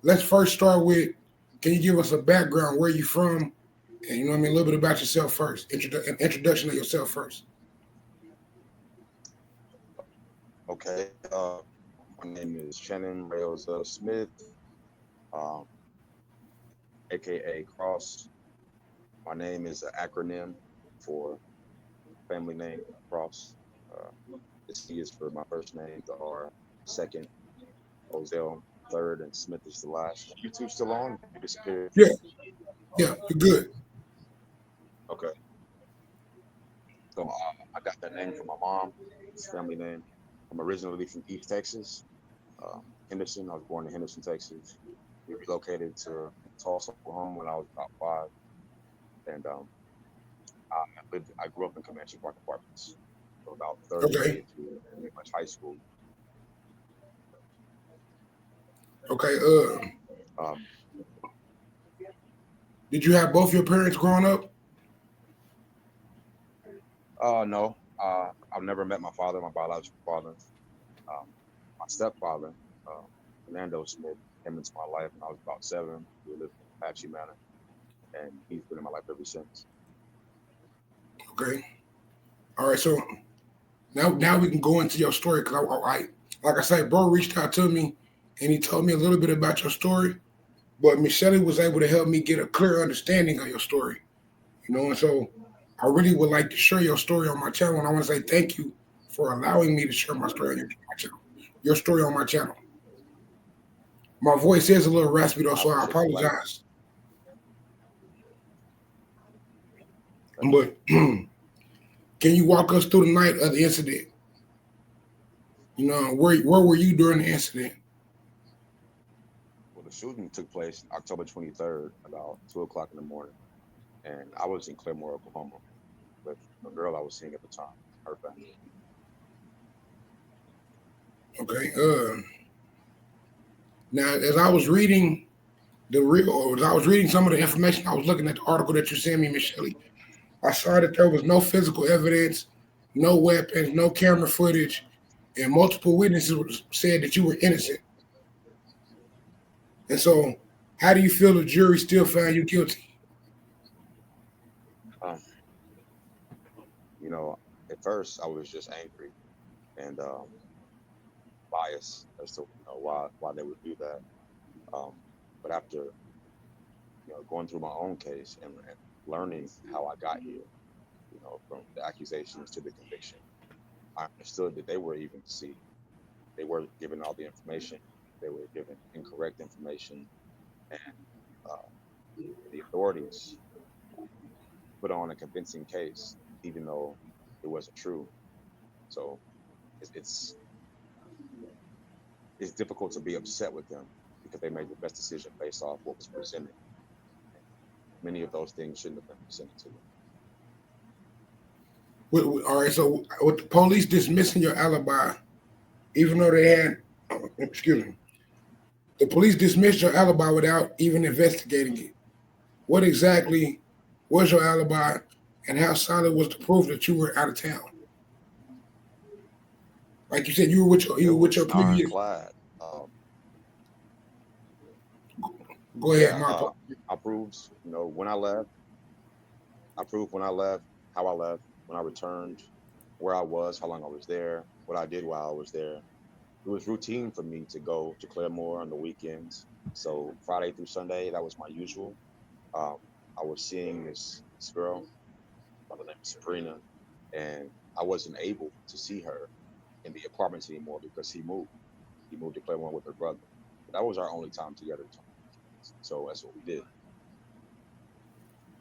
let's first start with, can you give us a background, where you from, and you know what I mean, a little bit about yourself first, an introduction of yourself first. Okay. My name is Channen Smith, um, aka Cross. My name is an acronym for family name Cross. Uh, the C is for my first name, the R second, Ozell third, and Smith is the last. YouTube still on? You disappeared. Yeah, yeah, you're good. Okay. So I got that name from my mom. It's a family name. I'm originally from East Texas, Henderson. I was born in Henderson, Texas. We relocated to Tulsa, Oklahoma when I was about 5, and I grew up in Comanche Park Apartments from about third Okay, grade to pretty much high school. okay. Um, Did you have both your parents growing up? no, I've never met my father, my biological father. My stepfather, uh, Fernando Smith, came into my life when I was about 7. We lived in Apache Manor, and he's been in my life ever since. Okay. All right. So now we can go into your story because I like I said, bro reached out to me and he told me a little bit about your story, but Michelle was able to help me get a clear understanding of your story. You know, and so I really would like to share your story on my channel, and I want to say thank you for allowing me to share my story on my channel. Your story on my channel. My voice is a little raspy though, I so I appreciate the light. apologize. Okay. But can you walk us through the night of the incident? You know, where were you during the incident? Well, the shooting took place October 23rd, about 2 o'clock in the morning, and I was in Claremore, Oklahoma, with a girl I was seeing at the time, her family. Okay. Now, as I was reading or as I was reading some of the information, I was looking at the article that you sent me, Michelle. I saw that there was no physical evidence, no weapons, no camera footage, and multiple witnesses said that you were innocent. And so, how do you feel the jury still found you guilty? Um, at first I was just angry and biased as to why they would do that. Um, but after going through my own case and learning how I got here, from the accusations to the conviction, I understood that they were even deceived. They were given all the information. They were given incorrect information, and uh, the authorities put on a convincing case, even though it wasn't true. So it's it's, it's difficult to be upset with them because they made the best decision based off what was presented. Many of those things shouldn't have been presented to them. All right, so with the police dismissing your alibi, even though they had, excuse me, the police dismissed your alibi without even investigating it. What exactly was your alibi, and how solid was the proof that you were out of town? Like you said, you It were with was your previous. ironclad. Go ahead, Yeah, my I proved, when I left. I proved when I left, how I left, when I returned, where I was, how long I was there, what I did while I was there. It was routine for me to go to Claremore on the weekends. So Friday through Sunday, that was my usual. Um, I was seeing this girl by the name of Sabrina, and I wasn't able to see her in the apartments anymore because he moved. He moved to Claremore with her brother. But that was our only time together. So that's what we did.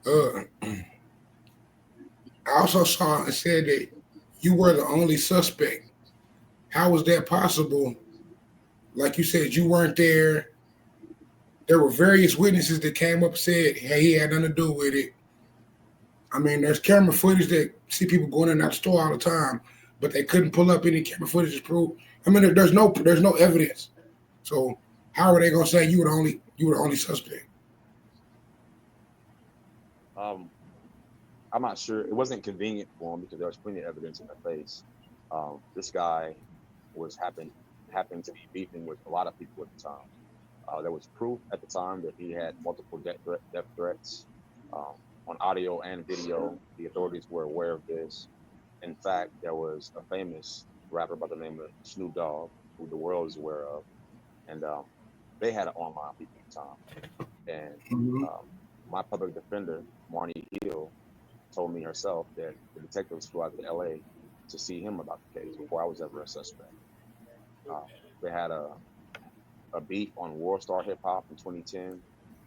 uh, I also saw and said that you were the only suspect. How was that possible? Like you said, you weren't there. There were various witnesses that came up and said, "Hey, he had nothing to do with it." I mean, there's camera footage that see people going in and out of the store all the time, but they couldn't pull up any camera footage to prove. I mean, there's no evidence. So how are they gonna say you were the only suspect? Um, I'm not sure. It wasn't convenient for him because there was plenty of evidence in their face. This guy was happened to be beefing with a lot of people at the time. There was proof at the time that he had multiple death threats um, on audio and video. The authorities were aware of this. In fact, there was a famous rapper by the name of Snoop Dogg, who the world is aware of, and they had an online beef at the time. And Mm-hmm. my public defender, Marnie Hill, told me herself that the detectives flew out to LA to see him about the case before I was ever a suspect. Uh, they had a beef on World Star Hip Hop in 2010,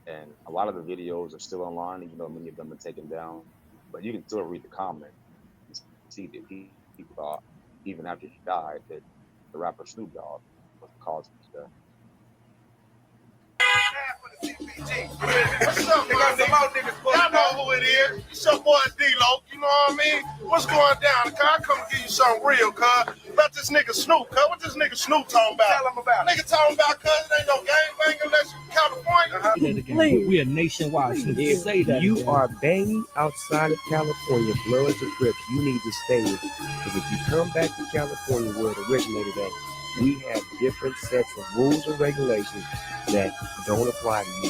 and a lot of the videos are still online, even though many of them are taken down. But you can still read the comments and see that people thought, even after he died, that the rapper Snoop Dogg was the cause of his death. What's up, my niggas? Y'all know who it is. It's your boy D-Lo. You know what I mean? What's going down? Cuz I come give you something real, cuz. About this nigga Snoop, cuz. What this nigga Snoop talking about? Tell him about it. Nigga talking about, cuz it ain't no gangbang unless you California. We are nationwide. If you are banging outside of California, Bloods or Crips, you need to stay with it. Because if you come back to California where it originated at, we have different sets of rules and regulations that don't apply to you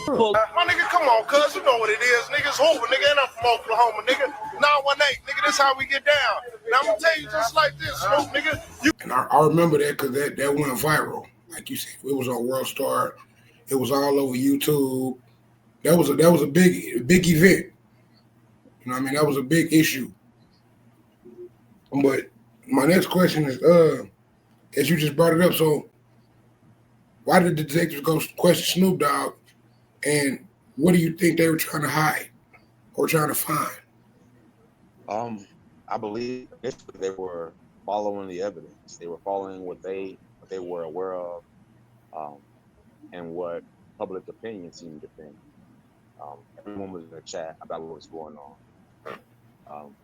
niggas. My nigga, come on, cuz. You know what it is. Niggas Hoover, nigga. And I'm from Oklahoma, nigga. 918, nigga. This how we get down. Now I'm gonna tell you just like this, Snoop, nigga. And I remember that because that went viral. Like you said, it was on World Star. It was all over YouTube. That was a big event. You know what I mean? That was a big issue. But my next question is, as you just brought it up, so why did the detectives go question Snoop Dogg, and what do you think they were trying to hide or trying to find? I believe initially they were following the evidence. They were following what they were aware of, and what public opinion seemed to think. Everyone was in a chat about what was going on.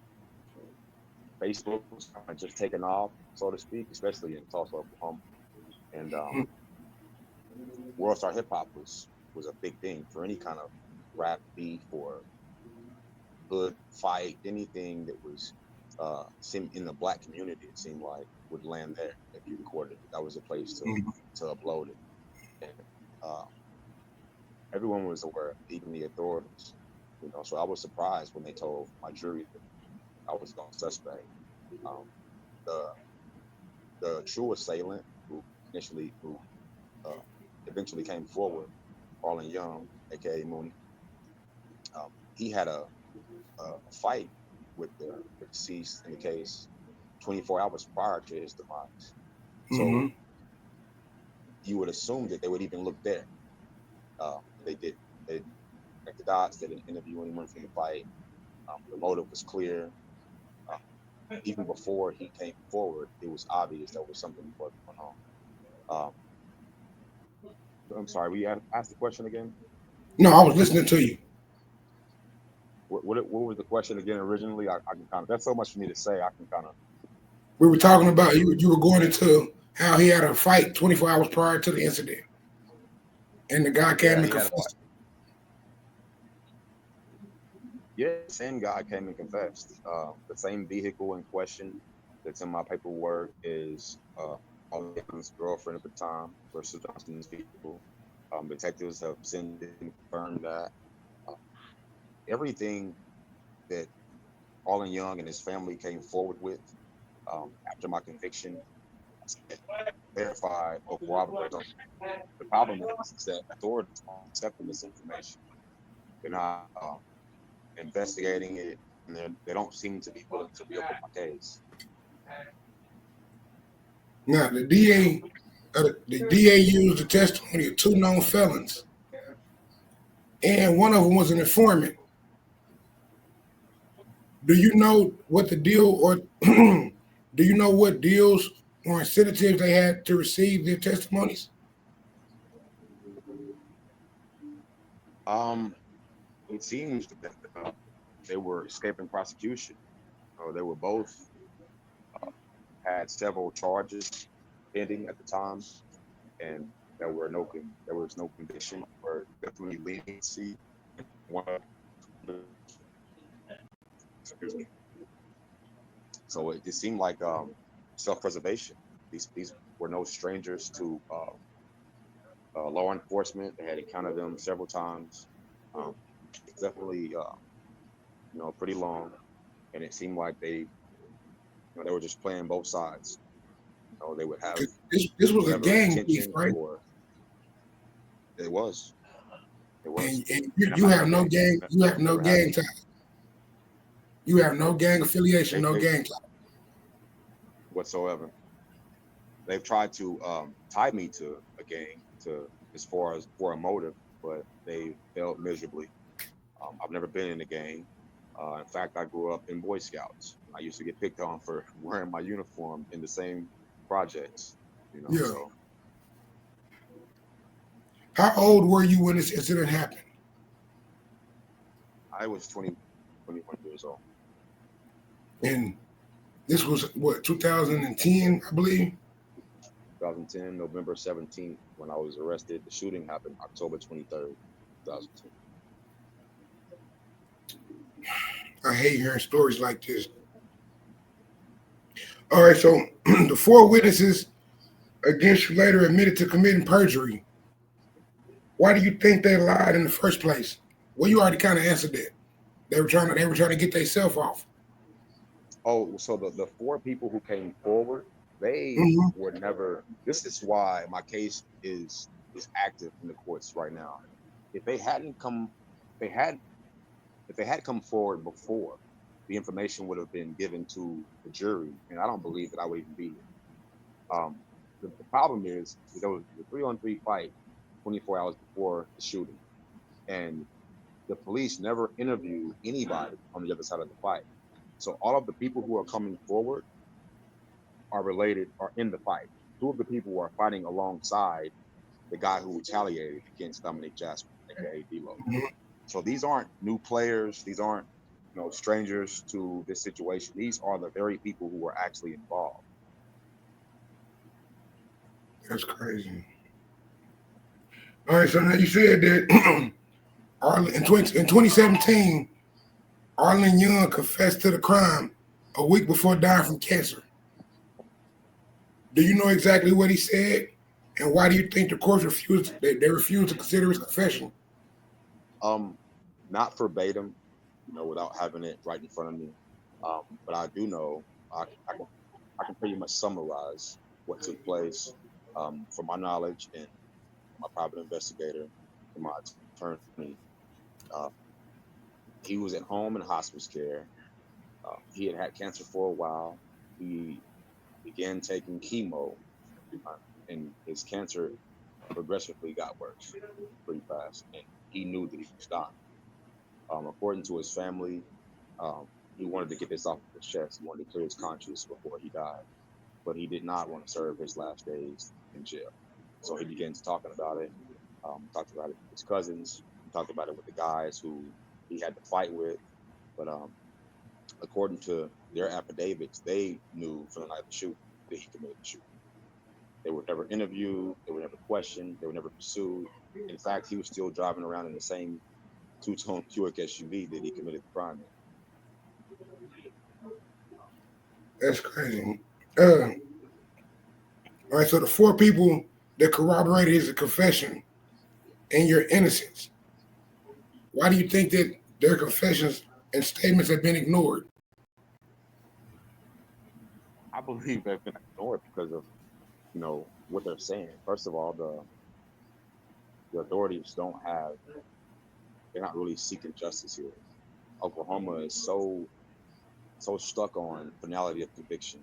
Facebook was kind of just taking off, so to speak, especially in Tulsa, Oklahoma. And World Star Hip Hop was a big thing for any kind of rap beef or hood fight, anything that was in the black community. It seemed like would land there if you recorded it. That was a place to upload it. And everyone was aware, even the authorities. You know, so I was surprised when they told my jury that I was a suspect. The true assailant who eventually came forward, Arlen Young, aka Mooney, he had a fight with the deceased in the case 24 hours prior to his demise. Mm-hmm. So you would assume that they would even look there. They did. They connected the dots. They didn't interview anyone from the fight. The motive was clear. Even before he came forward, it was obvious there was something going on. I'm sorry, will you ask the question again? No, I was listening to you. What was the question again originally? I can kind of, that's so much for me to say. I can kind of. We were talking about you were going into how he had a fight 24 hours prior to the incident, and the guy came and confessed. Yeah, the same guy came and confessed. The same vehicle in question that's in my paperwork is Young's girlfriend at the time versus Johnson's vehicle. Detectives have since confirmed that everything that Arlen Young and his family came forward with after my conviction verified or corroborated. The problem is that authorities aren't accepting this information. They're not investigating it, and they don't seem to be willing to reopen my case. Now the DA used the testimony of two known felons, and one of them was an informant. Do you know what the deal, or do you know what deals or incentives they had to receive their testimonies? It seems that they were escaping prosecution. They were both had several charges pending at the time, and there was no conviction or definitely leniency. So it seemed like self-preservation. These were no strangers to law enforcement. They had encountered them several times. It's definitely, pretty long, and it seemed like they were just playing both sides. They would have This was a whatever gang beef, intention, right? or it was. And you have no gang. You have no gang ties. You have no gang affiliation, no gang ties whatsoever. They've tried to tie me to a gang, as far as for a motive, but they failed miserably. I've never been in a gang. In fact, I grew up in Boy Scouts. I used to get picked on for wearing my uniform in the same projects. Yeah. So. How old were you when this incident happened? I was 21 years old. And this was what, 2010, I believe? 2010, November 17th, when I was arrested. The shooting happened October 23rd, 2010. I hate hearing stories like this. All right, so the 4 witnesses against you later admitted to committing perjury. Why do you think they lied in the first place? Well, you already kind of answered that. They were trying to get themselves off. Oh, so the 4 people who came forward, they were never. This is why my case is active in the courts right now. If they had come forward before, the information would have been given to the jury, and I don't believe that I would even be here. The problem is there was a 3-on-3 fight 24 hours before the shooting, and the police never interviewed anybody on the other side of the fight. So all of the people who are coming forward are in the fight. 2 of the people are fighting alongside the guy who retaliated against Dominic Jasper, aka D-Lo. So these aren't new players. These aren't, strangers to this situation. These are the very people who were actually involved. That's crazy. All right, so now you said that in 2017, Arlen Young confessed to the crime a week before dying from cancer. Do you know exactly what he said, and why do you think the court refused? They refused to consider his confession. Not verbatim, without having it right in front of me. But I do know I can pretty much summarize what took place from my knowledge and my private investigator and my attorney. He was at home in hospice care. He had cancer for a while. He began taking chemo, and his cancer progressively got worse pretty fast, and he knew that he was dying. According to his family, he wanted to get this off his chest. He wanted to clear his conscience before he died, but he did not want to serve his last days in jail. So he began talking about it. Talked about it with his cousins. He talked about it with the guys who he had to fight with. But according to their affidavits, they knew from the night of the shooting that he committed the shooting. They were never interviewed. They were never questioned. They were never pursued. In fact, he was still driving around in the same 2-tone Buick SUV that he committed the crime in. That's crazy. All right, so the 4 people that corroborated his confession and your innocence, why do you think that their confessions and statements have been ignored? I believe they've been ignored because of, what they're saying. First of all, the authorities they're not really seeking justice here. Oklahoma is so stuck on finality of conviction.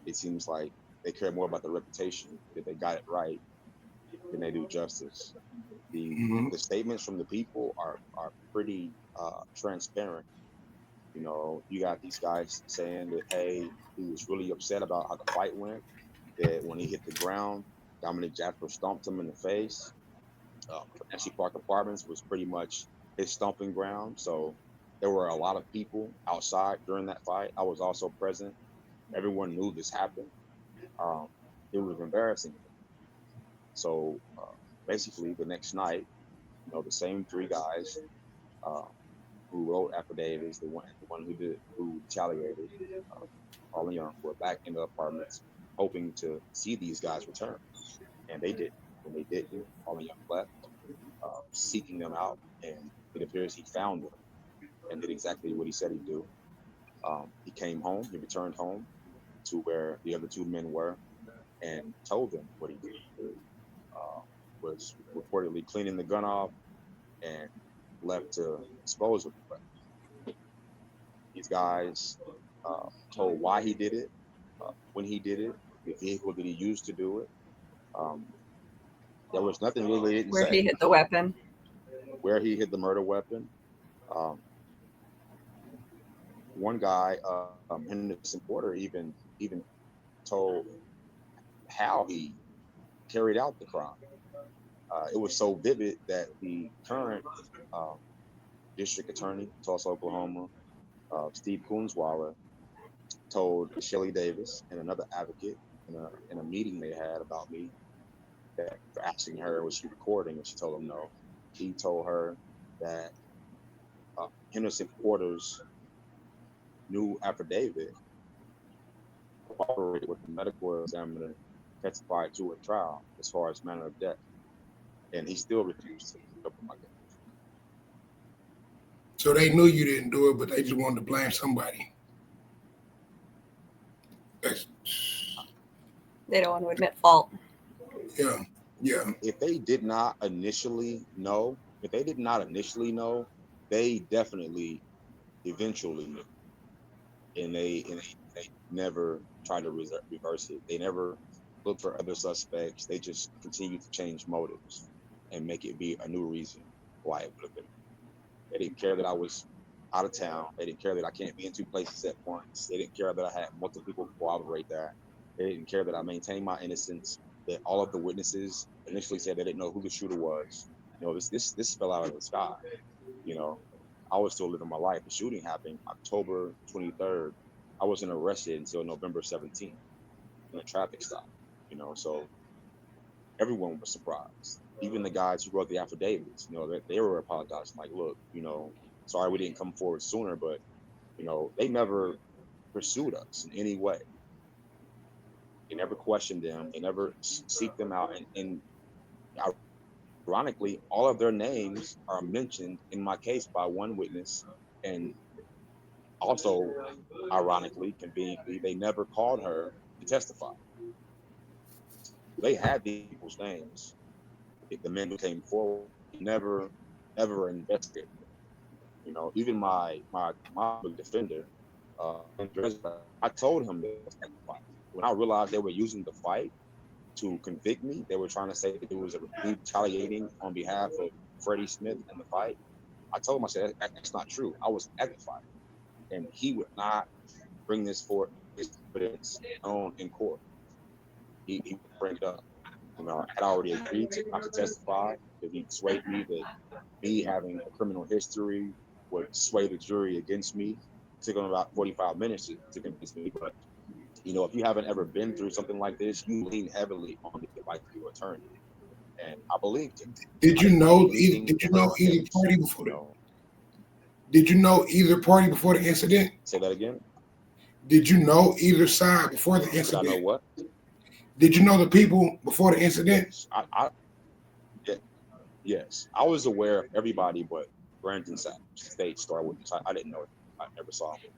It seems like they care more about the reputation that they got it right than they do justice. The statements from the people are pretty transparent. You got these guys saying that, hey, he was really upset about how the fight went, that when he hit the ground, Dominic Jasper stomped him in the face. Ashley Park Apartments was pretty much his stomping ground. So there were a lot of people outside during that fight. I was also present. Everyone knew this happened. It was embarrassing. So basically, the next night, the same 3 guys who wrote affidavits, the one who retaliated, Arlen Young, were back in the apartments, hoping to see these guys return, and they didn't. when they didn't. All the young left, seeking them out, and it appears he found them and did exactly what he said he'd do. He came home. He returned home to where the other two men were, and told them what he did. Was reportedly cleaning the gun off and left to dispose of the weapon. These guys told why he did it, when he did it, the vehicle that he used to do it. Um, there was nothing really they didn't Where say. he hid the weapon. Where he hid the murder weapon. One guy, Henderson Porter, even told how he carried out the crime. It was so vivid that the current district attorney, Tulsa, Oklahoma, Steve Coonswaller, told Shelly Davis and another advocate in a meeting they had about me, that for asking her was she recording, and she told him no. He told her that Henderson Porter's new affidavit cooperated with the medical examiner testified to a trial as far as manner of death, and he still refused to open my case. So they knew you didn't do it, but they just wanted to blame somebody. They don't want to admit fault. Yeah. If they did not initially know, they definitely eventually knew, and they never tried to reverse it. They never looked for other suspects. They just continued to change motives and make it be a new reason why it would have been. They didn't care that I was out of town. They didn't care that I can't be in two places at once. They didn't care that I had multiple people corroborate that. They didn't care that I maintained my innocence, that all of the witnesses initially said they didn't know who the shooter was. This fell out of the sky. I was still living my life. The shooting happened October 23rd. I wasn't arrested until November 17th in a traffic stop. So everyone was surprised. Even the guys who wrote the affidavits, they were apologizing, like, look, sorry we didn't come forward sooner, but they never pursued us in any way. They never questioned them. They never seek them out. And ironically, all of their names are mentioned in my case by one witness. And also, ironically, conveniently, they never called her to testify. They had these people's names. The men who came forward never, ever investigated. Even my defender, I told him that when I realized they were using the fight to convict me, they were trying to say that it was retaliating on behalf of Freddie Smith and the fight. I told him, I said, that's not true. I was at the fight, and he would not bring this forward his evidence in court. He would bring it up. I had already agreed to not to testify because he swayed me that me having a criminal history would sway the jury against me. It took him about 45 minutes to convince me. But, if you haven't ever been through something like this, you lean heavily on the advice of your attorney. And I believed him. Did you know either party before Did you know either party before the incident? Say that again. Did you know either side before the incident? Did I know what? Did you know the people before the incident? Yes. I was aware of everybody but Brandon State Star Witness. I didn't know it. I never saw him.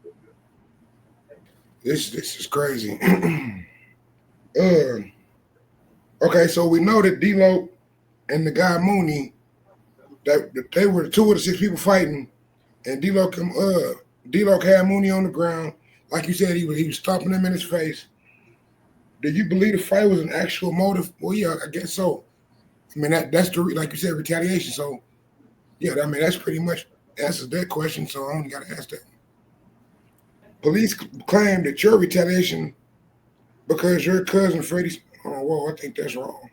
This is crazy. Okay, so we know that D-Lo and the guy Mooney, that they were two of the six people fighting, and D-Lo had Mooney on the ground. Like you said, he was stomping him in his face. Do you believe the fight was an actual motive? Well, yeah, I guess so. I mean, that's the, like you said, retaliation. So, yeah, I mean, that's pretty much answers that question. So I only got to ask that. Police claim that your retaliation because your cousin Freddie. Oh, whoa, I think that's wrong.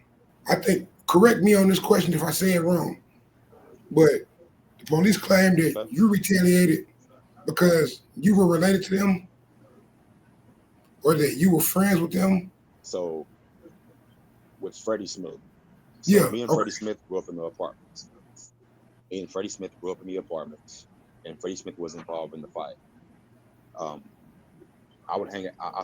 I think, correct me on this question if I say it wrong, but the police claim that you retaliated because you were related to them or that you were friends with them. So, with Freddie Smith. Me and Freddie Smith grew up in the apartments. And Freddie Smith was involved in the fight. I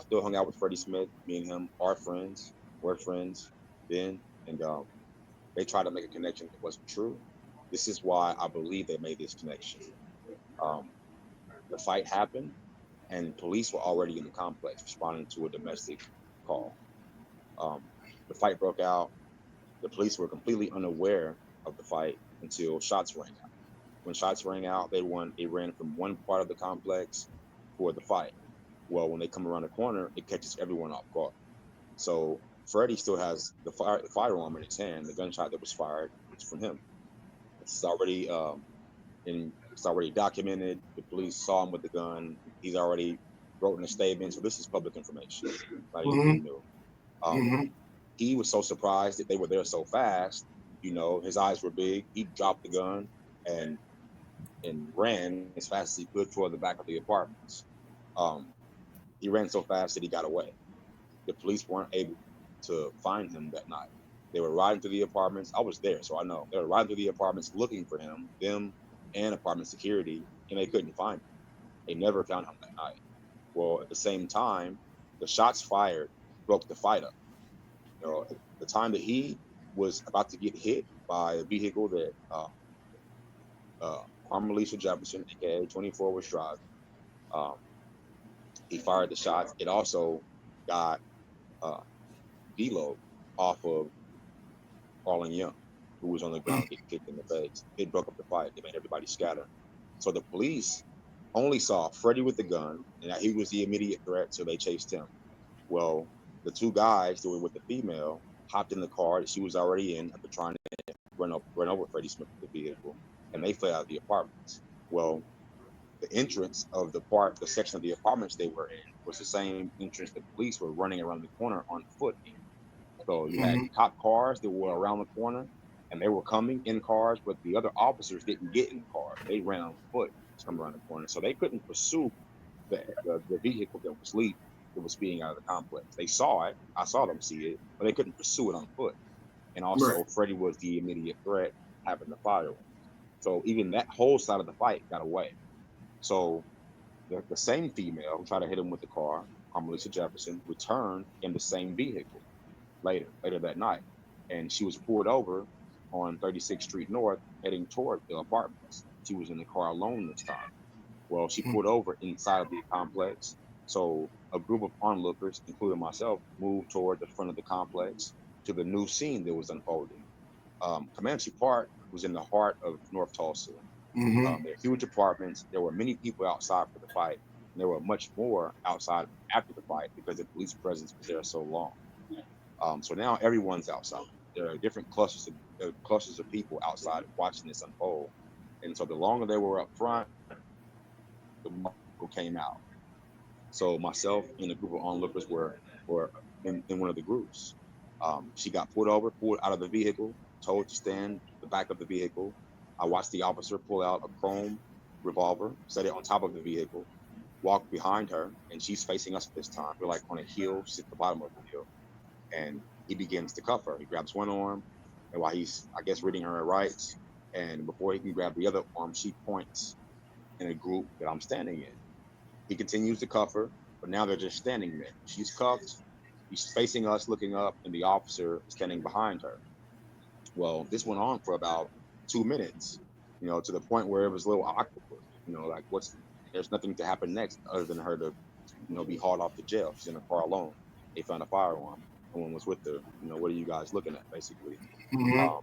still hung out with Freddie Smith. Me and him are friends. We're friends then. And they tried to make a connection that wasn't true. This is why I believe they made this connection. Um, the fight happened, and police were already in the complex responding to a domestic call. Um, the fight broke out. The police were completely unaware of the fight until shots rang out. When shots rang out, they ran from one part of the complex toward the fight. Well, when they come around the corner, it catches everyone off guard. So Freddie still has the firearm in his hand. The gunshot that was fired was from him. It's already it's already documented. The police saw him with the gun. He's already wrote in a statement. So this is public information, not Mm-hmm. anything new. Mm-hmm. He was so surprised that they were there so fast. His eyes were big. He dropped the gun and ran as fast as he could toward the back of the apartments. Um, he ran so fast that he got away. The police weren't able to find him that night. They were riding through the apartments. I was there, so I know. They were riding through the apartments looking for him, them and apartment security, and they couldn't find him. They never found him that night. Well, at the same time, the shots fired broke the fight up. At the time that he was about to get hit by a vehicle that Carmelisa Jefferson, aka 24, was driving, um, he fired the shots. It also got uh, D-Lo off of Arlen Young, who was on the ground getting kicked in the face. It broke up the fight. It made everybody scatter. So the police only saw Freddie with the gun, and that he was the immediate threat, so they chased him. Well, the two guys that were with the female hopped in the car that she was already in after trying to run over Freddie Smith with the vehicle, and they fled out of the apartments. Well, the entrance of the section of the apartments they were in was the same entrance the police were running around the corner on foot in. So you had Mm-hmm. cop cars that were around the corner, and they were coming in cars, but the other officers didn't get in the car. They ran on foot to come around the corner, so they couldn't pursue the vehicle that was leaving, that was speeding out of the complex. They saw it. I saw them see it, but they couldn't pursue it on foot. And Right. also, Freddie was the immediate threat, having the firearm. So even that whole side of the fight got away. So the same female who tried to hit him with the car, Carmelisa Jefferson, returned in the same vehicle later that night, and she was pulled over on 36th Street North, heading toward the apartments. She was in the car alone this time. Well, she pulled over inside of the complex, so a group of onlookers, including myself, moved toward the front of the complex to the new scene that was unfolding. Comanche Park was in the heart of North Tulsa. Mm-hmm. They're huge apartments. There were many people outside for the fight, and there were much more outside after the fight because the police presence was there so long. So now everyone's outside. There are different clusters of people outside watching this unfold. And so the longer they were up front, the more people came out. So myself and a group of onlookers were in one of the groups. She got pulled out of the vehicle, told to stand the back of the vehicle. I watched the officer pull out a chrome revolver, set it on top of the vehicle, walk behind her, and she's facing us at this time. We're like on a hill, she's at the bottom of the hill, and he begins to cuff her. He grabs one arm, and while he's, I guess, reading her rights, and before he can grab the other arm, she points in a group that I'm standing in. He continues to cuff her, but now they're just standing there. She's cuffed, he's facing us, looking up, and the officer is standing behind her. Well, this went on for about 2 minutes, to the point where it was a little awkward. Like there's nothing to happen next other than her to, be hauled off to jail. She's in a car alone. They found a firearm. No one was with her. What are you guys looking at, basically? Mm-hmm. Um,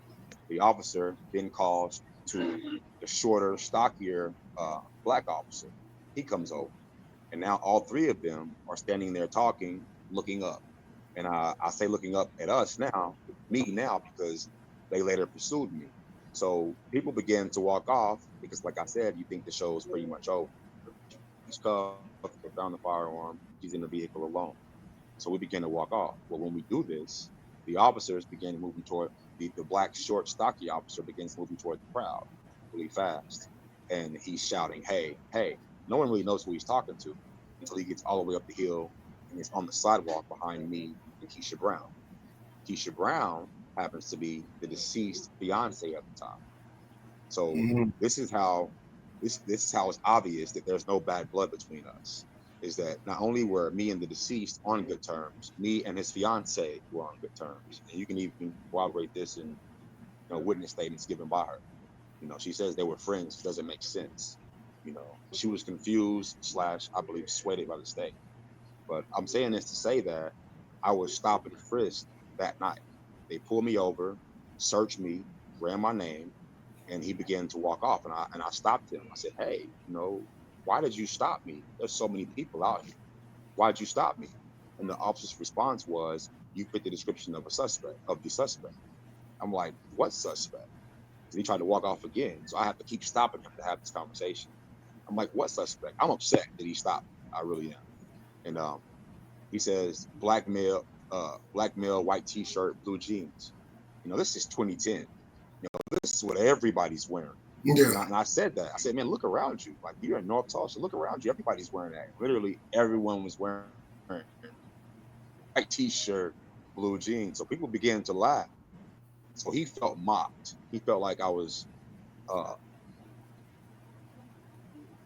the officer then calls to the shorter, stockier black officer. He comes over, and now all three of them are standing there talking, looking up. And I say looking up at us now, me now, because they later pursued me. So people began to walk off because, like I said, you think the show is pretty much over. She's cuffed, they found the firearm, she's in the vehicle alone. So we begin to walk off. Well, when we do this, the officers begin moving toward the black, short, stocky officer begins moving toward the crowd really fast. And he's shouting, hey, hey. No one really knows who he's talking to until he gets all the way up the hill and is on the sidewalk behind me and Keisha Brown. Keisha Brown happens to be the deceased fiance at the time. So Mm-hmm. this is how this is how it's obvious that there's no bad blood between us. Is that not only were me and the deceased on good terms, me and his fiance were on good terms, and you can even corroborate this in witness statements given by her. She says they were friends. It doesn't make sense. She was confused / I believe swayed by the state. But I'm saying this to say that I was stopped and frisked that night. They pulled me over, searched me, ran my name, and he began to walk off. And I stopped him. I said, "Hey, why did you stop me? There's so many people out here. Why did you stop me?" And the officer's response was, "You fit the description of the suspect." I'm like, "What suspect?" And he tried to walk off again. So I have to keep stopping him to have this conversation. I'm like, "What suspect?" I'm upset that he stopped me. I really am. And he says, black male, white t-shirt, blue jeans. This is 2010. This is what everybody's wearing. Yeah. And I said that. I said, "Man, look around you. Like, you're in North Tulsa. Look around you. Everybody's wearing that." Literally, everyone was wearing white t-shirt, blue jeans. So people began to laugh. So he felt mocked. He felt like I was uh,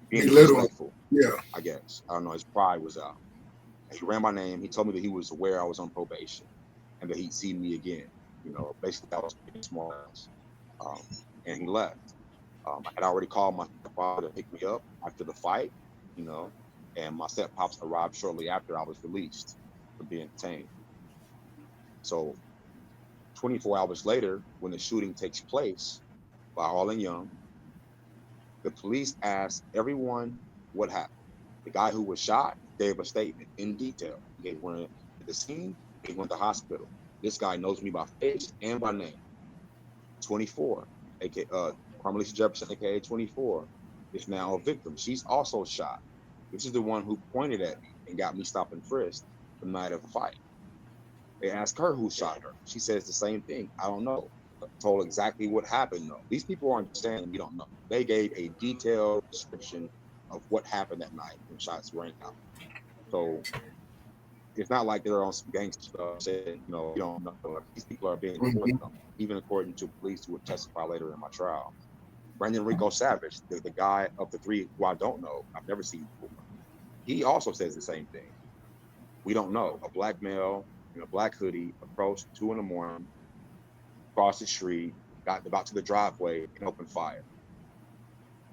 being Belittle. disrespectful, Yeah. I guess. I don't know. His pride was out. And he ran my name. He told me that he was aware I was on probation and that he'd see me again. Basically, I was being smart ass. Um, and he left. I had already called my stepfather to pick me up after the fight, and my steppops arrived shortly after I was released from being detained. So 24 hours later, when the shooting takes place by Harlan Young, the police asked everyone what happened. The guy who was shot gave a statement in detail. He gave one at the scene, he went to the hospital. This guy knows me by face and by name. 24, aka Carmelisa Jefferson, aka 24, is now a victim. She's also shot. This is the one who pointed at me and got me stopped and frisked the night of the fight. They asked her who shot her. She says the same thing. "I don't know." Told exactly what happened though. These people aren't saying we don't know. They gave a detailed description of what happened that night when shots rang out. So it's not like they're on some gangster stuff saying, we don't know. Like, these people are being forthcoming, even according to police who would testify later in my trial. Brandon Rico Savage, the guy of the three who I don't know, I've never seen before, he also says the same thing. "We don't know. A black male in a black hoodie approached 2 a.m, crossed the street, got about to the driveway and opened fire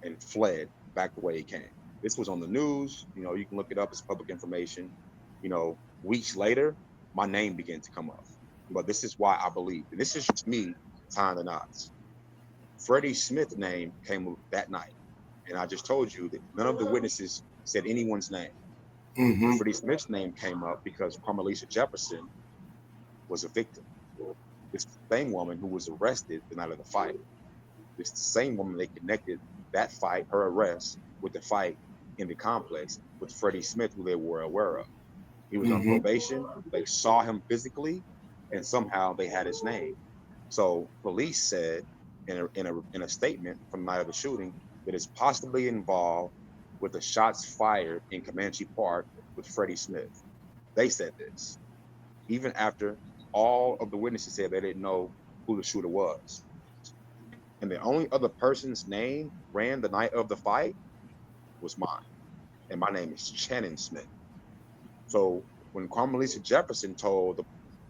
and fled back the way he came." This was on the news. You can look it up. It's public information. Weeks later, my name began to come up. But this is why I believe, and this is just me tying the knots. Freddie Smith's name came that night. And I just told you that none of the witnesses said anyone's name. Mm-hmm. Freddie Smith's name came up because Carmelisa Jefferson was a victim. It's the same woman who was arrested the night of the fight. It's the same woman they connected that fight, her arrest, with the fight in the complex with Freddie Smith, who they were aware of. He was on probation. They saw him physically, and somehow they had his name. So police said in a statement from the night of the shooting that it's possibly involved with the shots fired in Comanche Park with Freddie Smith. They said this, even after all of the witnesses said they didn't know who the shooter was. And the only other person's name ran the night of the fight was mine. And my name is Channen Smith. So when Carmelisa Jefferson told the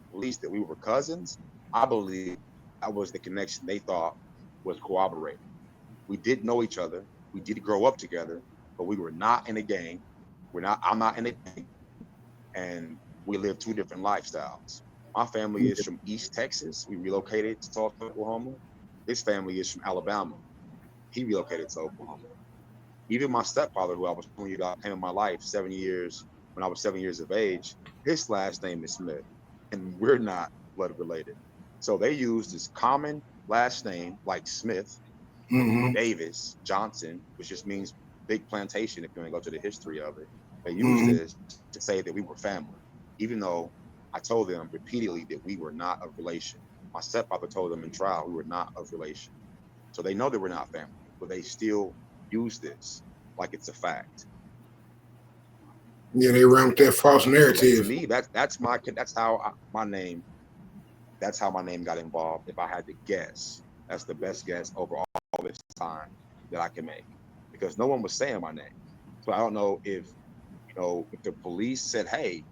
police that we were cousins, I believe that was the connection they thought was corroborated. We did know each other. We did grow up together, but we were not in a gang. I'm not in a gang, and we live two different lifestyles. My family is from East Texas. We relocated to Tulsa, Oklahoma. His family is from Alabama. He relocated to Oklahoma. Even my stepfather, who I was telling you about, came in my life 7 years when I was 7 years of age. His last name is Smith, and we're not blood related. So they used this common last name like Smith, Mm-hmm. Davis, Johnson, which just means big plantation if you want to go to the history of it. They used Mm-hmm. this to say that we were family, even though I told them repeatedly that we were not of relation. My stepfather told them in trial we were not of relation. So they know that we're not family, but they still use this like it's a fact. Yeah, they ran with that false So that, to narrative. me, that's how my name got involved. If I had to guess, that's the best guess over all this time that I can make, because no one was saying my name. So I don't know if the police said, "Hey,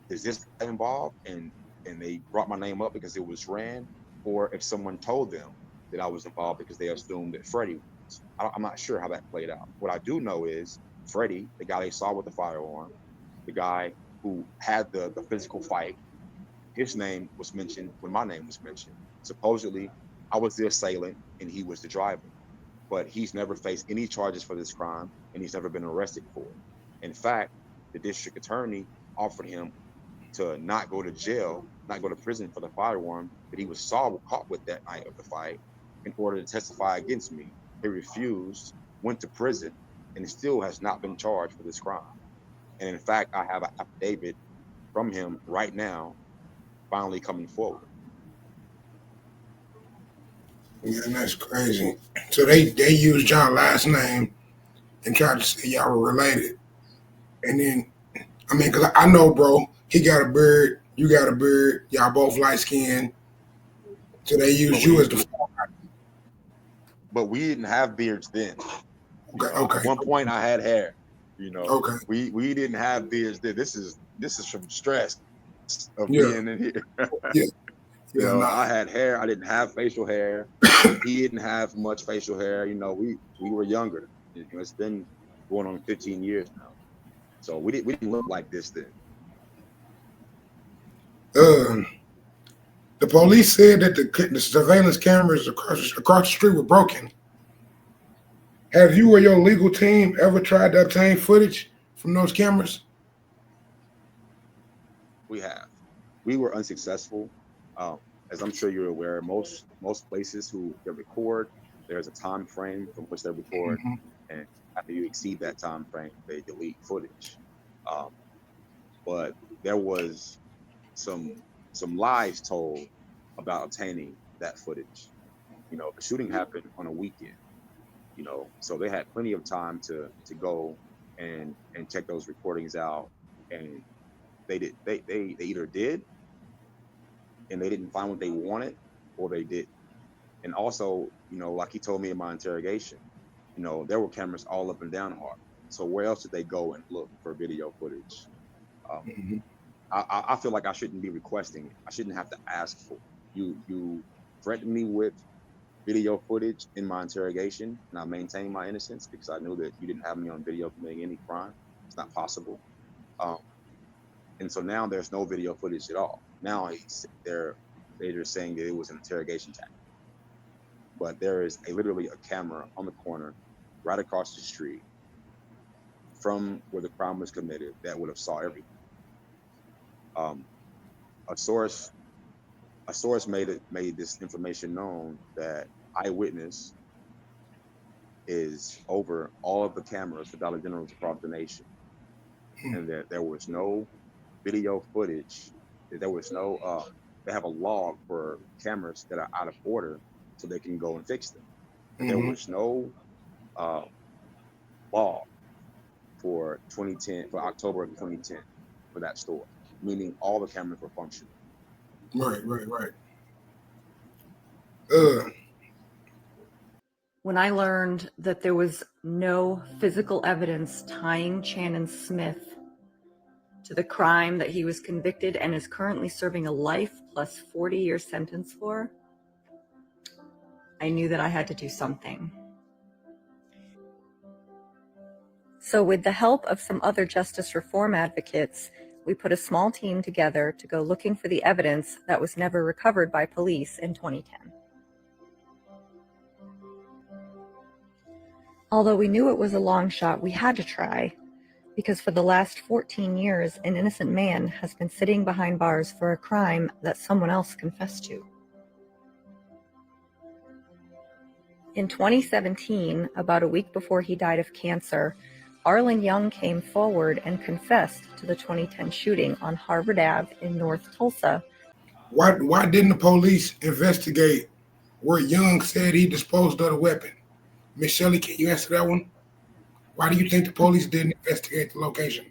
is this guy involved?" and they brought my name up because it was ran. or if someone told them that I was involved because they assumed that Freddie was. I'm not sure how that played out. What I do know is Freddie, the guy they saw with the firearm, the guy who had the physical fight, his name was mentioned when my name was mentioned. Supposedly, I was the assailant and he was the driver, but he's never faced any charges for this crime and he's never been arrested for it. In fact, the district attorney offered him to not go to jail, not go to prison for the firearm that he was caught with that night of the fight in order to testify against me. He refused, went to prison, and still has not been charged for this crime. And in fact, I have an affidavit from him right now, finally coming forward. Yeah, that's crazy. So they used John's last name and tried to say y'all were related. And then, I mean, because I know, bro, he got a beard, you got a beard, y'all both light skinned. So they used you as the. But we didn't have beards then. Okay. At one point, I had hair. Okay. We didn't have beards then. This is from stress of Yeah. being in here. Yeah. Yeah, I had hair. I didn't have facial hair. He didn't have much facial hair. We were younger. It's been going on 15 years now. So we didn't look like this then. The police said that the surveillance cameras across the street were broken. Have you or your legal team ever tried to obtain footage from those cameras? We have. We were unsuccessful. As I'm sure you're aware, most places who they record, there's a time frame from which they record, and after you exceed that time frame, they delete footage. But there was some lies told about obtaining that footage. The shooting happened on a weekend. So they had plenty of time to go and check those recordings out, and they either did and they didn't find what they wanted, or they did. And also, like he told me in my interrogation, there were cameras all up and down Hart. So where else did they go and look for video footage? I feel like I shouldn't be requesting it. I shouldn't have to ask for it. You threatened me with video footage in my interrogation, and I maintained my innocence because I knew that you didn't have me on video committing any crime. It's not possible. And so now there's no video footage at all. Now they're just saying that it was an interrogation tactic. But there is literally a camera on the corner right across the street from where the crime was committed that would have saw everything. A source made this information known that Eyewitness is over all of the cameras for Dollar Generals across the nation, and that there was no video footage. There was no. They have a log for cameras that are out of order, so they can go and fix them. And there was no log for 2010, for October of 2010, for that store, meaning all the cameras were functional. Right. When I learned that there was no physical evidence tying Channen Smith to the crime that he was convicted and is currently serving a life plus 40-year sentence for, I knew that I had to do something. So with the help of some other justice reform advocates, we put a small team together to go looking for the evidence that was never recovered by police in 2010. Although we knew it was a long shot, we had to try, because for the last 14 years, an innocent man has been sitting behind bars for a crime that someone else confessed to. In 2017, about a week before he died of cancer, Arlen Young came forward and confessed to the 2010 shooting on Harvard Ave in North Tulsa. Why didn't the police investigate where Young said he disposed of the weapon? Miss Shelley, can you answer that one? Why do you think the police didn't investigate the location?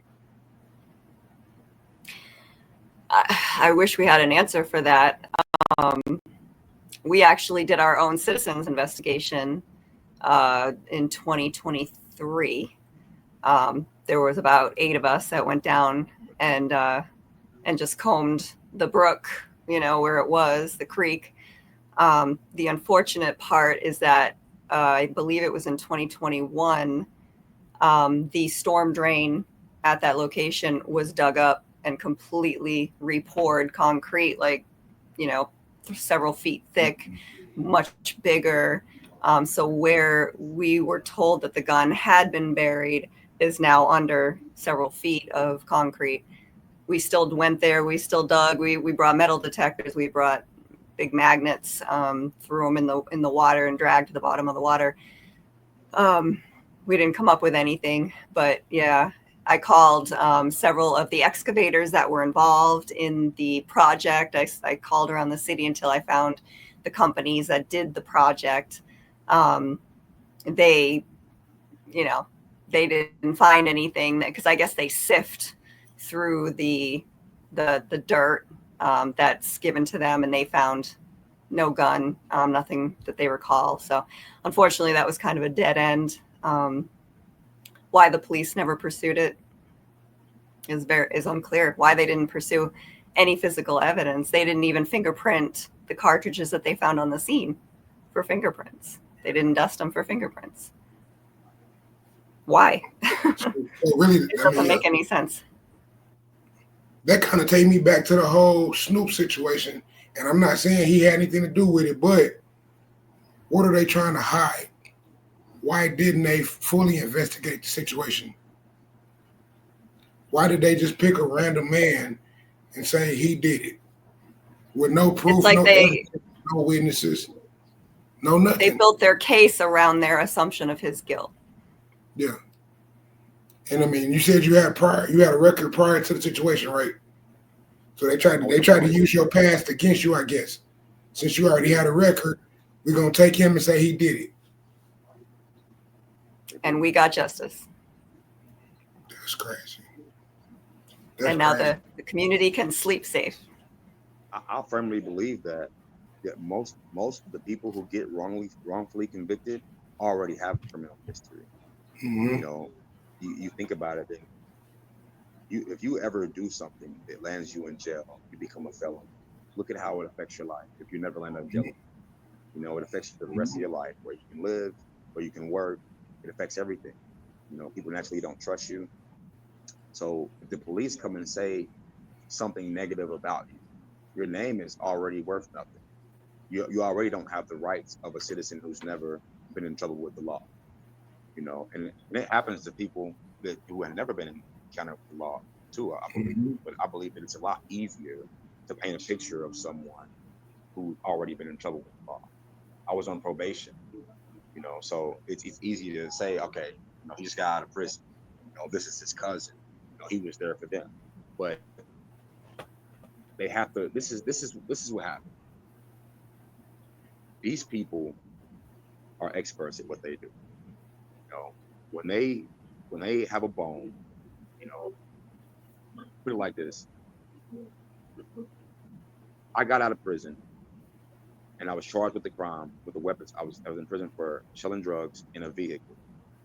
I wish we had an answer for that. We actually did our own citizens investigation in 2023. There was about 8 of us that went down and just combed the brook, where it was, the creek, The unfortunate part is that I believe it was in 2021, the storm drain at that location was dug up and completely repoured concrete, like, several feet thick, much bigger. So where we were told that the gun had been buried is now under several feet of concrete. We still went there. We still dug. We brought metal detectors. We brought big magnets, threw them in the water and dragged to the bottom of the water. We didn't come up with anything, but yeah, I called several of the excavators that were involved in the project. I called around the city until I found the companies that did the project. They didn't find anything, because I guess they sift through the dirt that's given to them, and they found no gun, nothing that they recall. So unfortunately, that was kind of a dead end. Why the police never pursued it is unclear. Why they didn't pursue any physical evidence. They didn't even fingerprint the cartridges that they found on the scene for fingerprints. They didn't dust them for fingerprints. Why? So really, It doesn't make any sense. That kind of take me back to the whole Snoop situation. And I'm not saying he had anything to do with it, but what are they trying to hide? Why didn't they fully investigate the situation? Why did they just pick a random man and say he did it with no proof, like no evidence, no witnesses, no nothing? They built their case around their assumption of his guilt. Yeah. And I mean, you said you had a record prior to the situation, right? So they tried to use your past against you, I guess. Since you already had a record, we're gonna take him and say he did it. And we got justice. That's crazy. And now the community can sleep safe. I firmly believe that most of the people who get wrongfully convicted already have a criminal history. Mm-hmm. You think about it, then if you ever do something that lands you in jail, you become a felon. Look at how it affects your life. If you never land up in jail, it affects you for the rest of your life, where you can live, where you can work. It affects everything. People naturally don't trust you. So if the police come and say something negative about you, your name is already worth nothing. You already don't have the rights of a citizen who's never been in trouble with the law. And it happens to people who have never been in encounter with the law too, I believe. Mm-hmm. But I believe that it's a lot easier to paint a picture of someone who's already been in trouble with the law. I was on probation, so it's easy to say, okay, he just got out of prison. This is his cousin. He was there for them. But they have to. This is what happened. These people are experts at what they do. When they have a bone, put it like this. I got out of prison and I was charged with the crime, with the weapons. I was in prison for selling drugs in a vehicle.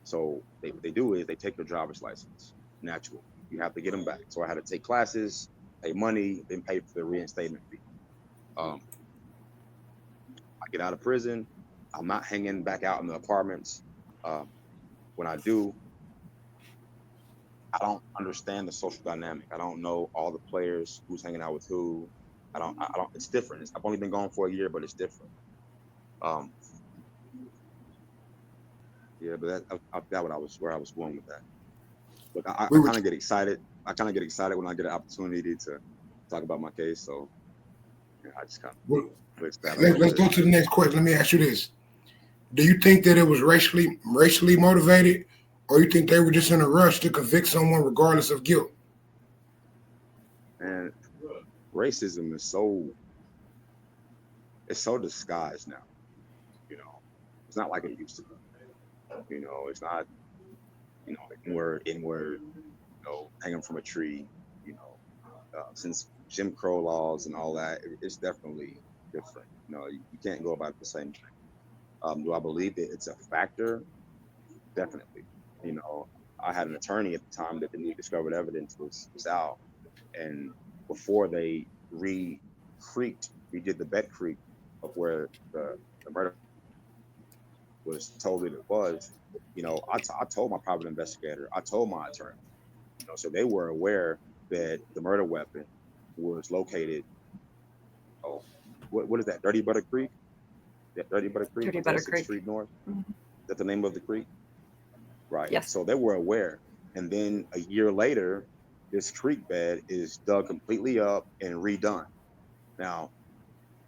So what they do is they take your driver's license. Naturally, you have to get them back. So I had to take classes, pay money, then pay for the reinstatement fee. I get out of prison. I'm not hanging back out in the apartments. When I do, I don't understand the social dynamic. I don't know all the players, who's hanging out with who. I don't. It's different. I've only been gone for a year, but it's different. Yeah, but where I was going with that. Look, I kind of get excited. I kind of get excited when I get an opportunity to talk about my case. So I just kind of let's go to the next question. Let me ask you this: do you think that it was racially motivated, or you think they were just in a rush to convict someone regardless of guilt? And racism is so disguised now. It's not like it used to be. It's not inward, hanging from a tree. Since Jim Crow laws and all that, it's definitely different. You can't go about it the same thing. Do I believe that it's a factor? Definitely. I had an attorney at the time that the new discovered evidence was out, and before they redid the Bet Creek of where the murder was told that it was, you know, I told my private investigator, I told my attorney, you know, so they were aware that the murder weapon was located. Oh, what is that? Dirty Butter Creek? That Dirty Butter Creek, Dirty Butter 6th Creek. Street North. Mhm. Is that the name of the creek? Right. Yes. So they were aware, and then a year later, this creek bed is dug completely up and redone. Now,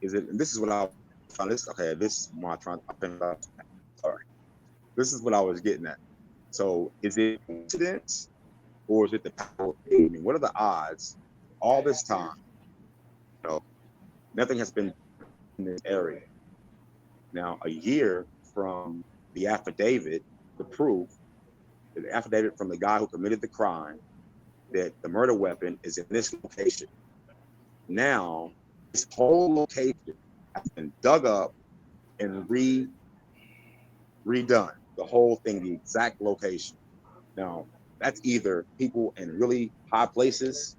is it? And this is what I found. This okay. This is my trying. Sorry. This is what I was getting at. So, is it coincidence or is it the power? I mean, what are the odds? All this time, you know, nothing has been in this area. Now, a year from the affidavit, the proof, the affidavit from the guy who committed the crime, that the murder weapon is in this location. Now, this whole location has been dug up and redone. The whole thing, the exact location. Now, that's either people in really high places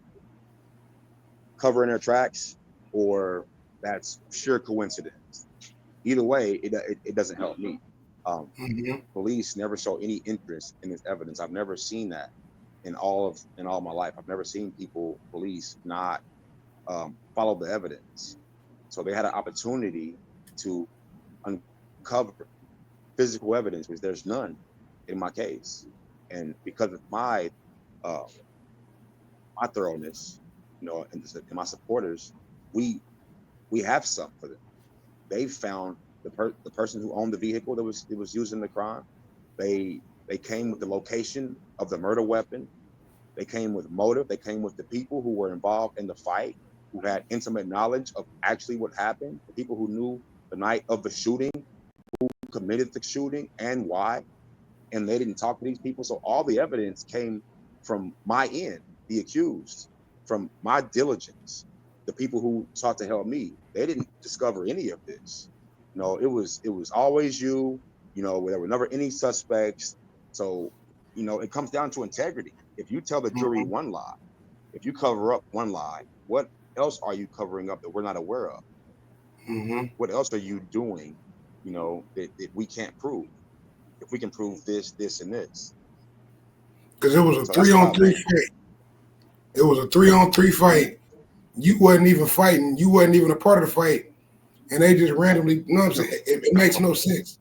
covering their tracks, or that's sheer coincidence. Either way, it doesn't help me. Police never show any interest in this evidence. I've never seen that in all my life. I've never seen police not follow the evidence. So they had an opportunity to uncover physical evidence, which there's none in my case. And because of my thoroughness, you know, and my supporters, we have something for them. They found the person who owned the vehicle that was used in the crime. They came with the location of the murder weapon. They came with motive. They came with the people who were involved in the fight, who had intimate knowledge of actually what happened, the people who knew the night of the shooting, who committed the shooting and why. And they didn't talk to these people. So all the evidence came from my end, the accused, from my diligence, the people who sought to help me. They didn't discover any of this. You know, it was always you, you know, there were never any suspects. So, you know, it comes down to integrity. If you tell the jury one lie, if you cover up one lie, what else are you covering up that we're not aware of? What else are you doing, you know, that we can't prove? If we can prove this, this, and this. Because it was a 3-on-3 fight. It was a 3-on-3 fight. You wasn't even fighting. You wasn't even a part of the fight. And they just randomly, you know what I'm saying? It makes no sense.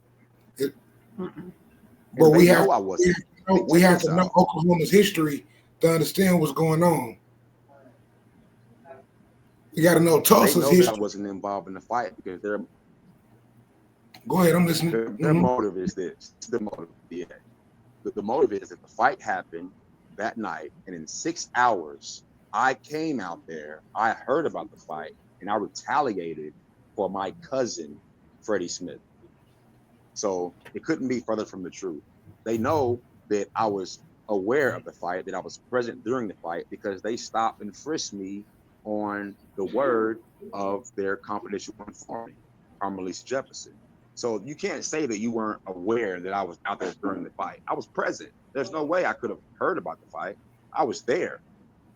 But we have to know Oklahoma's history to understand what's going on. You got to know Tulsa's history. I wasn't involved in the fight because their Go ahead, I'm listening. Their motive is this. The motive, the motive is that the fight happened that night, and in 6 hours, I came out there. I heard about the fight, and I retaliated for my cousin, Freddie Smith. So it couldn't be further from the truth. They know that I was aware of the fight, that I was present during the fight, because they stopped and frisked me on the word of their confidential informant, Carmelisa Jefferson. So you can't say that you weren't aware that I was out there during the fight. I was present. There's no way I could have heard about the fight. I was there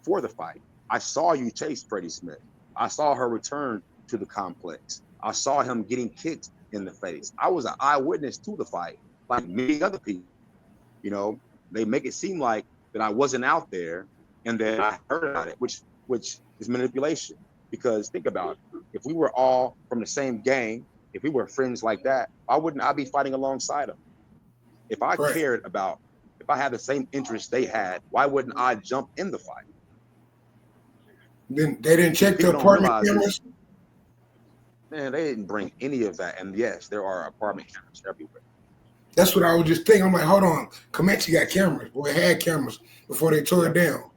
for the fight. I saw you chase Freddie Smith. I saw her return to the complex. I saw him getting kicked in the face. I was an eyewitness to the fight, like many other people. You know, they make it seem like that I wasn't out there and that I heard about it, which is manipulation. Because think about it. If we were all from the same gang, if we were friends like that, why wouldn't I be fighting alongside them? If I cared about, if I had the same interests they had, why wouldn't I jump in the fight? Then they didn't check the apartment cameras? Man, they didn't bring any of that. And yes, there are apartment cameras everywhere. That's what I was just thinking. I'm like, hold on. Comanche got cameras, or it had cameras before they tore it down.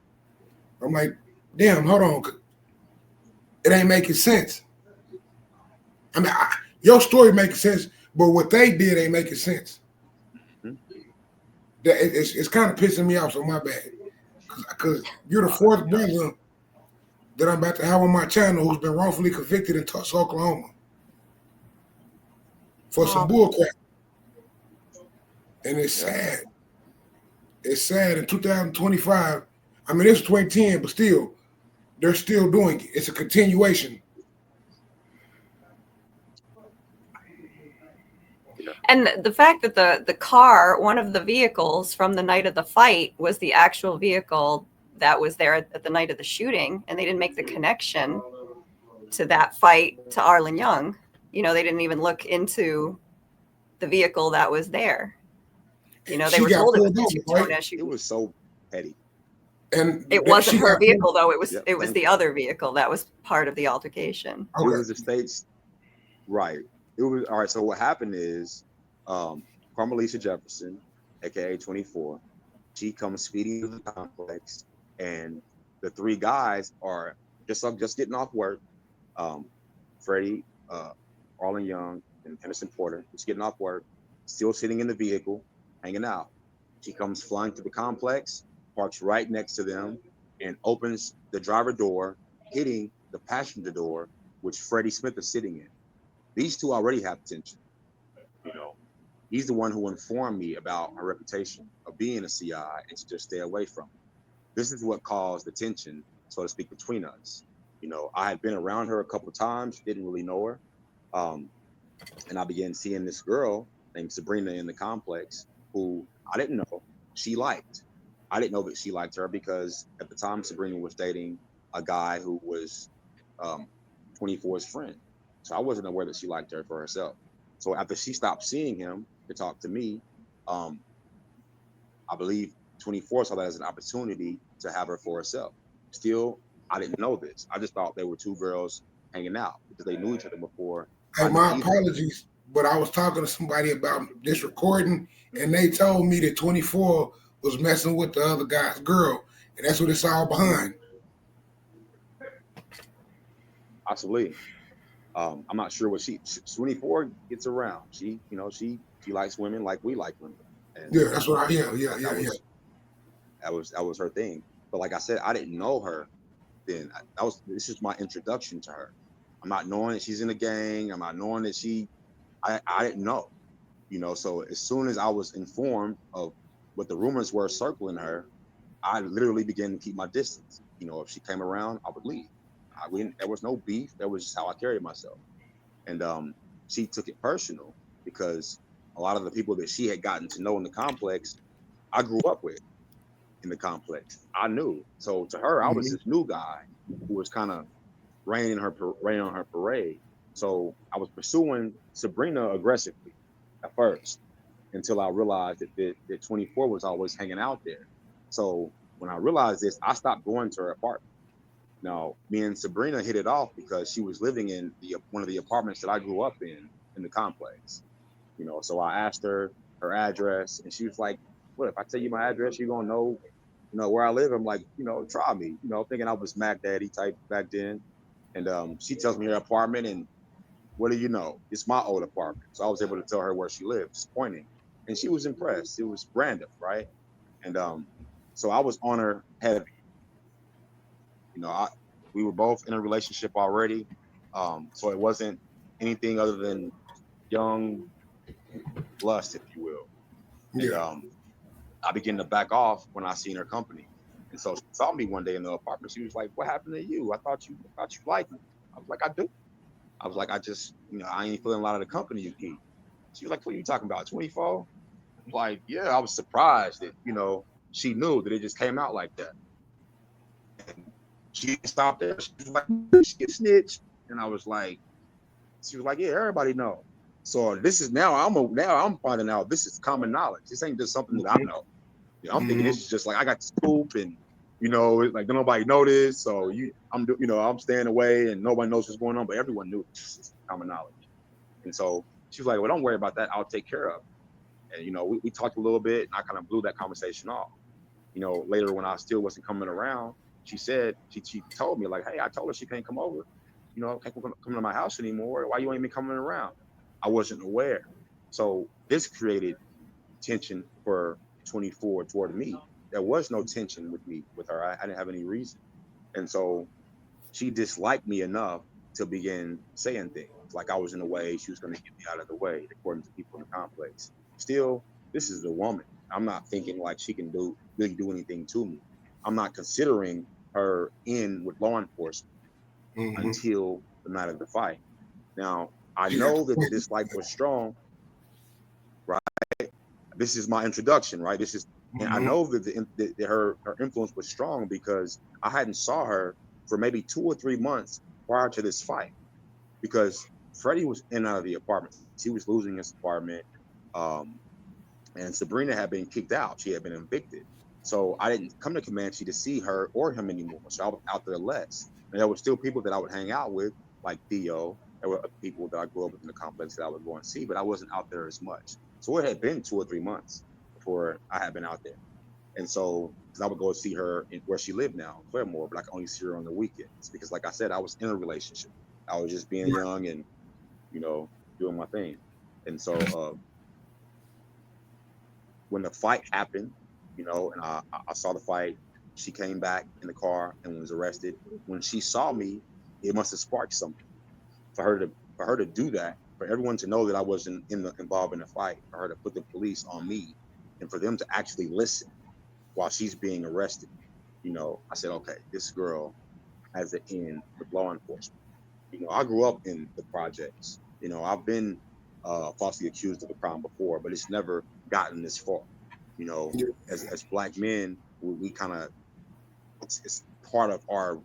I'm like, damn, hold on. It ain't making sense. I mean, your story makes sense, but what they did ain't making sense. It's kind of pissing me off, so my bad. Because you're the fourth brother that I'm about to have on my channel who's been wrongfully convicted in Tulsa, Oklahoma for some bullcrap. And it's sad. It's sad in 2025. I mean, it's 2010, but still, they're still doing it. It's a continuation. And the fact that the car, one of the vehicles from the night of the fight, was the actual vehicle that was there at the night of the shooting, and they didn't make the connection to that fight to Arlen Young. They didn't even look into the vehicle that was there. They She were got told it was pulled a over, two-tone right? It SUV. was so petty. And It wasn't her vehicle, though. It was Yep. it was the other vehicle that was part of the altercation. It was the state's right. It was all right. So what happened is, Carmelisa Jefferson, aka 24, she comes speeding to the complex, and the three guys are just getting off work. Freddie, Arlen Young, and Henderson Porter, just getting off work, still sitting in the vehicle, hanging out. She comes flying to the complex, parks right next to them, and opens the driver door, hitting the passenger door, which Freddie Smith is sitting in. These two already have tension. He's the one who informed me about her reputation of being a CI and to just stay away from it. This is what caused the tension, so to speak, between us. I had been around her a couple of times, didn't really know her. And I began seeing this girl named Sabrina in the complex who I didn't know she liked. I didn't know that she liked her because at the time Sabrina was dating a guy who was 24's friend. So I wasn't aware that she liked her for herself. So after she stopped seeing him to talk to me, I believe 24 saw that as an opportunity to have her for herself. Still, I didn't know this. I just thought they were two girls hanging out because they knew each other before. Hey, my apologies, but I was talking to somebody about this recording, and they told me that 24 was messing with the other guy's girl, and that's what it's all behind. Possibly. I'm not sure what 24 gets around. She likes women like we like women. And yeah, that's what yeah. That was her thing. But like I said, I didn't know her then. This is my introduction to her. I'm not knowing that she's in a gang. I'm not knowing that I didn't know. So as soon as I was informed of what the rumors were circling her, I literally began to keep my distance. If she came around, I would leave. There was no beef. That was just how I carried myself. And she took it personal because a lot of the people that she had gotten to know in the complex, I grew up with in the complex. I knew. So to her, I was this new guy who was kind of raining on her parade. So I was pursuing Sabrina aggressively at first until I realized that 24 was always hanging out there. So when I realized this, I stopped going to her apartment. Now, me and Sabrina hit it off because she was living in one of the apartments that I grew up in the complex. So I asked her address, and she was like, "What if I tell you my address? You gonna know, where I live?" I'm like, try me, thinking I was Mac Daddy type back then. And she tells me her apartment, and what do you know? It's my old apartment. So I was able to tell her where she lived, just pointing, and she was impressed. It was random, right? And so I was on her heavy. We were both in a relationship already, so it wasn't anything other than young lust, if you will. Yeah. And I began to back off when I seen her company. And so she saw me one day in the apartment. She was like, "What happened to you? I thought you liked me." I was like, "I do." I was like, "I just, I ain't feeling a lot of the company you keep." She was like, "What are you talking about? 24?" I'm like, "Yeah." I was surprised that, she knew that it just came out like that. And she stopped there. She was like, "She snitched." And I was like, she was like, "Yeah, everybody know." So this is now I'm finding out this is common knowledge. This ain't just something that I know. I'm thinking this is just like I got the scoop, and like nobody noticed. So I'm staying away, and nobody knows what's going on, but everyone knew this is common knowledge. And so she was like, "Well, don't worry about that. I'll take care of it." And we talked a little bit, and I kind of blew that conversation off. Later when I still wasn't coming around, she said she told me like, "Hey, I told her she can't come over. Can't come to my house anymore. Why you ain't been coming around?" I wasn't aware. So this created tension for 24 toward me. There was no tension with her. I didn't have any reason. And so she disliked me enough to begin saying things like I was in the way. She was going to get me out of the way, according to people in the complex. Still, this is a woman. I'm not thinking like she can really do anything to me. I'm not considering her in with law enforcement until the night of the fight. Now, I know that the dislike was strong. this is my introduction, right? This is, and I know that her influence was strong because I hadn't saw her for maybe 2 or 3 months prior to this fight, because Freddie was in and out of the apartment. He was losing his apartment, and Sabrina had been kicked out. She had been evicted. So I didn't come to Comanche to see her or him anymore. So I was out there less. And there were still people that I would hang out with, like Theo. There were people that I grew up with in the complex that I would go and see, but I wasn't out there as much. So it had been 2 or 3 months before I had been out there. And so, because I would go see her where she lived now, Claremore, but I could only see her on the weekends because, like I said, I was in a relationship. I was just being young and, doing my thing. And so when the fight happened, and I saw the fight, she came back in the car and was arrested. When she saw me, it must have sparked something for her to do that, for everyone to know that I wasn't involved in the fight, for her to put the police on me, and for them to actually listen while she's being arrested. I said, okay, this girl has an in with law enforcement. I grew up in the projects. I've been falsely accused of a crime before, but it's never gotten this far. As Black men, we kind of, it's part of our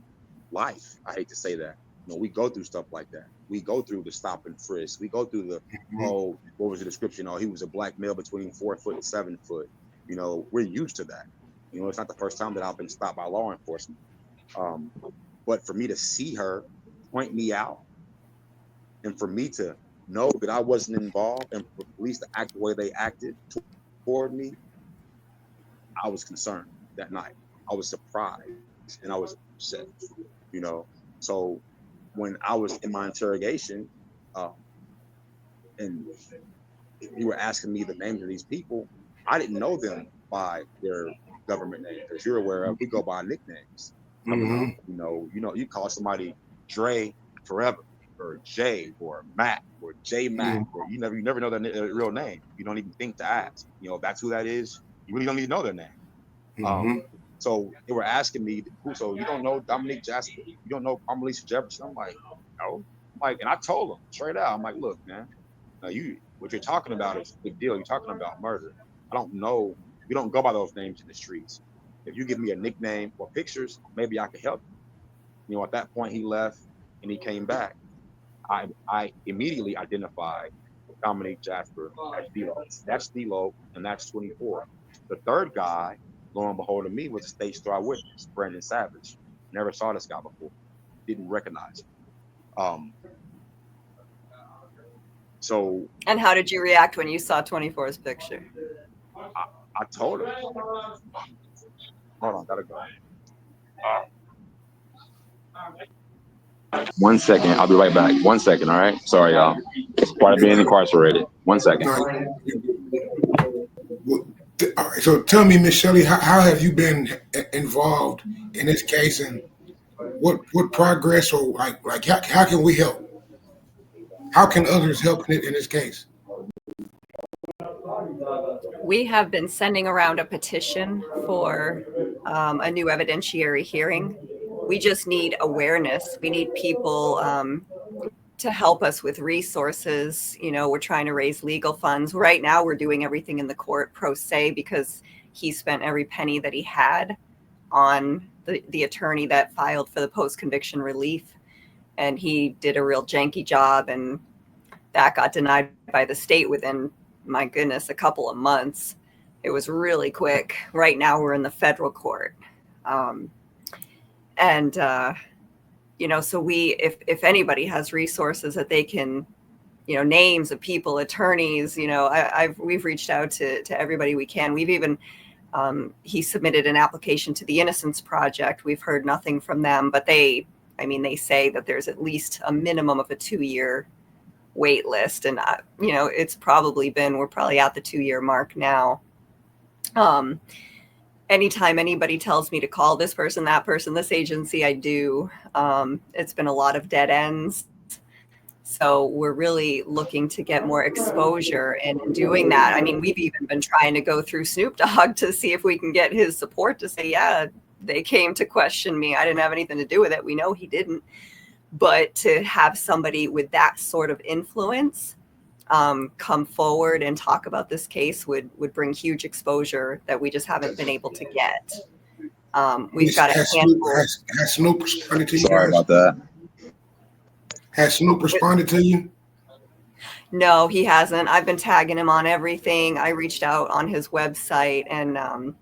life. I hate to say that. We go through stuff like that. We go through the stop and frisk. We go through the, what was the description? He was a Black male between 4 foot and 7 foot. We're used to that. It's not the first time that I've been stopped by law enforcement. But for me to see her point me out, and for me to know that I wasn't involved, and for police to act the way they acted toward me, I was concerned that night. I was surprised and I was upset, So when I was in my interrogation, and you were asking me the names of these people, I didn't know them by their government names. As you're aware of, we go by nicknames. You call somebody Dre forever, or Jay, or Matt, or J Matt, or you never know their real name. You don't even think to ask. If that's who that is, you really don't need to know their name. So they were asking me, so you don't know Dominique Jasper? You don't know Carmelisa Jefferson? I'm like, no. And I told them straight out, I'm like, look, man, what you're talking about is a big deal. You're talking about murder. I don't know. We don't go by those names in the streets. If you give me a nickname or pictures, maybe I could help you. At that point, he left and he came back. I immediately identified Dominique Jasper as D-Lo. That's D-Lo, and that's 24. The third guy, lo and behold, to me was a state star witness, Brandon Savage. Never saw this guy before. Didn't recognize him. So. And how did you react when you saw 24's picture? I told him. Hold on, gotta go. 1 second, I'll be right back. 1 second, all right? Sorry, y'all. It's part of being incarcerated. 1 second. All right, so tell me, Miss Shelley, how have you been involved in this case, and what progress, or like how can we help? How can others help in this case? We have been sending around a petition for a new evidentiary hearing. We just need awareness. We need people to help us with resources. We're trying to raise legal funds. Right now, we're doing everything in the court pro se because he spent every penny that he had on the attorney that filed for the post-conviction relief. And he did a real janky job, and that got denied by the state within, my goodness, a couple of months. It was really quick. Right now, we're in the federal court. So if anybody has resources that they can, names of people, attorneys, we've reached out to everybody we can. We've even, he submitted an application to the Innocence Project. We've heard nothing from them, but they say that there's at least a minimum of a 2-year wait list. And, we're probably at the 2-year mark now. Anytime anybody tells me to call this person, that person, this agency, I do. It's been a lot of dead ends. So we're really looking to get more exposure in doing that. We've even been trying to go through Snoop Dogg to see if we can get his support to say, yeah, they came to question me. I didn't have anything to do with it. We know he didn't. But to have somebody with that sort of influence come forward and talk about this case would bring huge exposure that we just haven't been able to get. We've got a handful. Has Snoop responded to you? Sorry about that. Has Snoop responded to you? No, he hasn't. I've been tagging him on everything. I reached out on his website and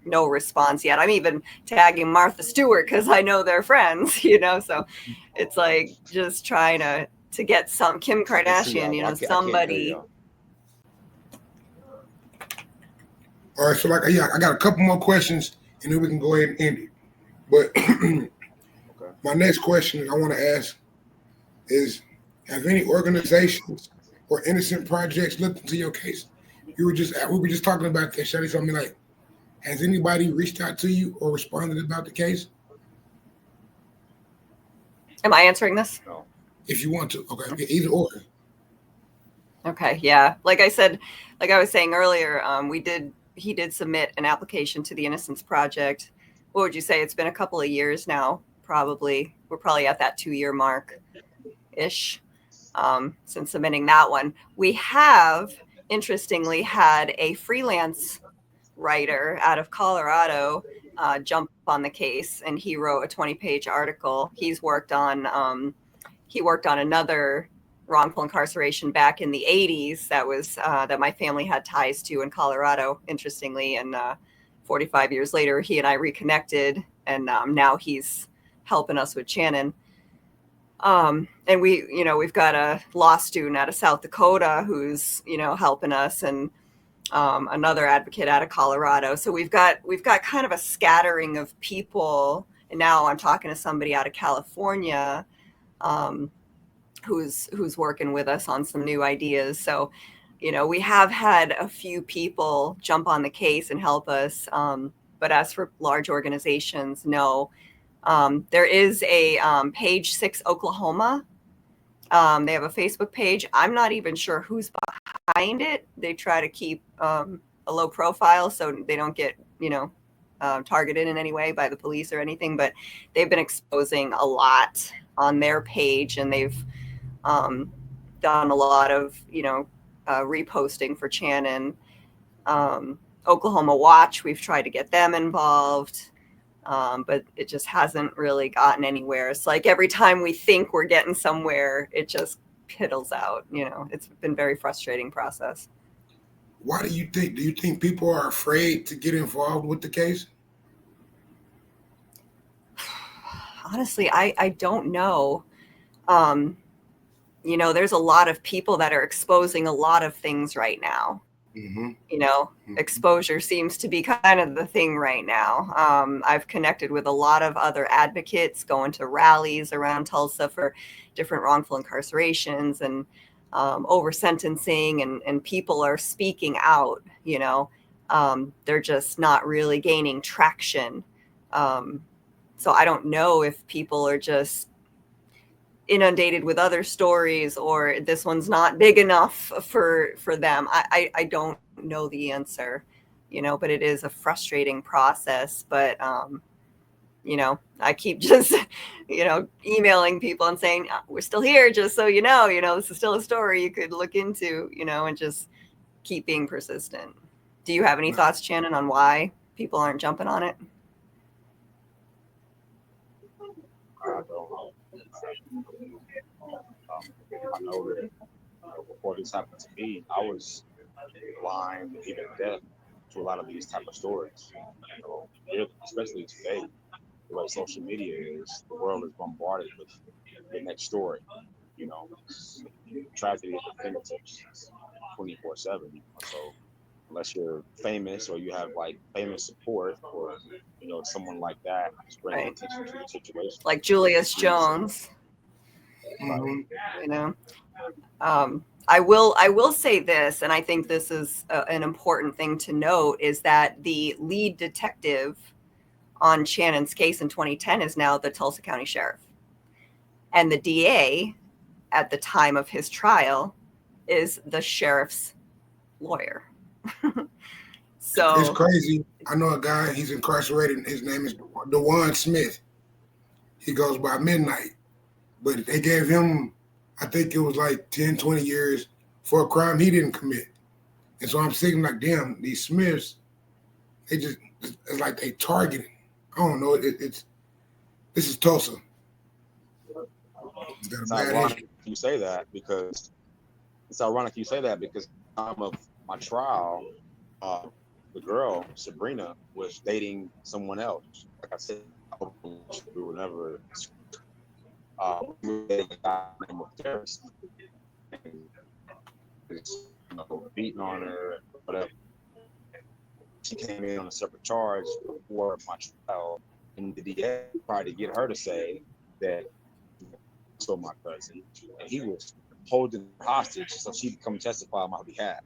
no response yet. I'm even tagging Martha Stewart because I know they're friends, so it's like just trying to get some Kim Kardashian, somebody. All right, so I got a couple more questions and then we can go ahead and end it. But my next question I want to ask is, have any organizations or innocent projects looked into your case? We were just talking about that. Shadi told me, has anybody reached out to you or responded about the case? Am I answering this? No. If you want to, okay, either or. Okay, yeah. Like I said, like I was saying earlier, he did submit an application to the Innocence Project. What would you say? It's been a couple of years now, probably. We're probably at that 2-year mark-ish. Since submitting that one. We have, interestingly, had a freelance writer out of Colorado jump on the case, and he wrote a 20-page article. He's worked on another wrongful incarceration back in the 80s that my family had ties to in Colorado, interestingly, and 45 years later, he and I reconnected, and now he's helping us with Channen. And we've got a law student out of South Dakota who's, helping us, and another advocate out of Colorado. So we've got kind of a scattering of people. And now I'm talking to somebody out of California, who's working with us on some new ideas. So, we have had a few people jump on the case and help us. But as for large organizations, no. There is a Page 6 Oklahoma. They have a Facebook page. I'm not even sure who's behind it. They try to keep a low profile so they don't get, targeted in any way by the police or anything. But they've been exposing a lot on their page, and they've done a lot of, reposting for Channen. Oklahoma Watch, we've tried to get them involved. But it just hasn't really gotten anywhere. It's like every time we think we're getting somewhere, it just piddles out. It's been a very frustrating process. Why do you think people are afraid to get involved with the case? Honestly, I don't know. There's a lot of people that are exposing a lot of things right now. Mm-hmm. Exposure seems to be kind of the thing right now. I've connected with a lot of other advocates going to rallies around Tulsa for different wrongful incarcerations and over sentencing, and people are speaking out. They're just not really gaining traction. So I don't know if people are just inundated with other stories, or this one's not big enough for them. I don't know the answer, but it is a frustrating process. But I keep just emailing people and saying, we're still here, just so this is still a story you could look into, and just keep being persistent. Do you have any thoughts, Channen, on why people aren't jumping on it? I don't know. I know that before this happened to me, I was blind, even deaf, to a lot of these type of stories. Especially today, the way social media is, the world is bombarded with the next story. Tragedy at the fingertips, 24/7. So unless you're famous or you have famous support, or someone like that is bringing attention to the situation, like Julius Jones. Mm-hmm. I will say this, and I think this is an important thing to note, is that the lead detective on Channen's case in 2010 is now the Tulsa County Sheriff, and the DA at the time of his trial is the sheriff's lawyer. So it's crazy. I know a guy, he's incarcerated. His name is Channen Smith. He goes by Midnight. But they gave him, I think it was 10, 20 years for a crime he didn't commit. And so I'm thinking like, damn, these Smiths, it's like they targeted. I don't know. This is Tulsa. It's ironic you say that because at the time of my trial, the girl Sabrina was dating someone else. Like I said, we were never we were dating a guy named Terrace, and beating on her and whatever. She came in on a separate charge before my trial, and the DA tried to get her to say that so my cousin, and he was holding her hostage so she could come testify on my behalf.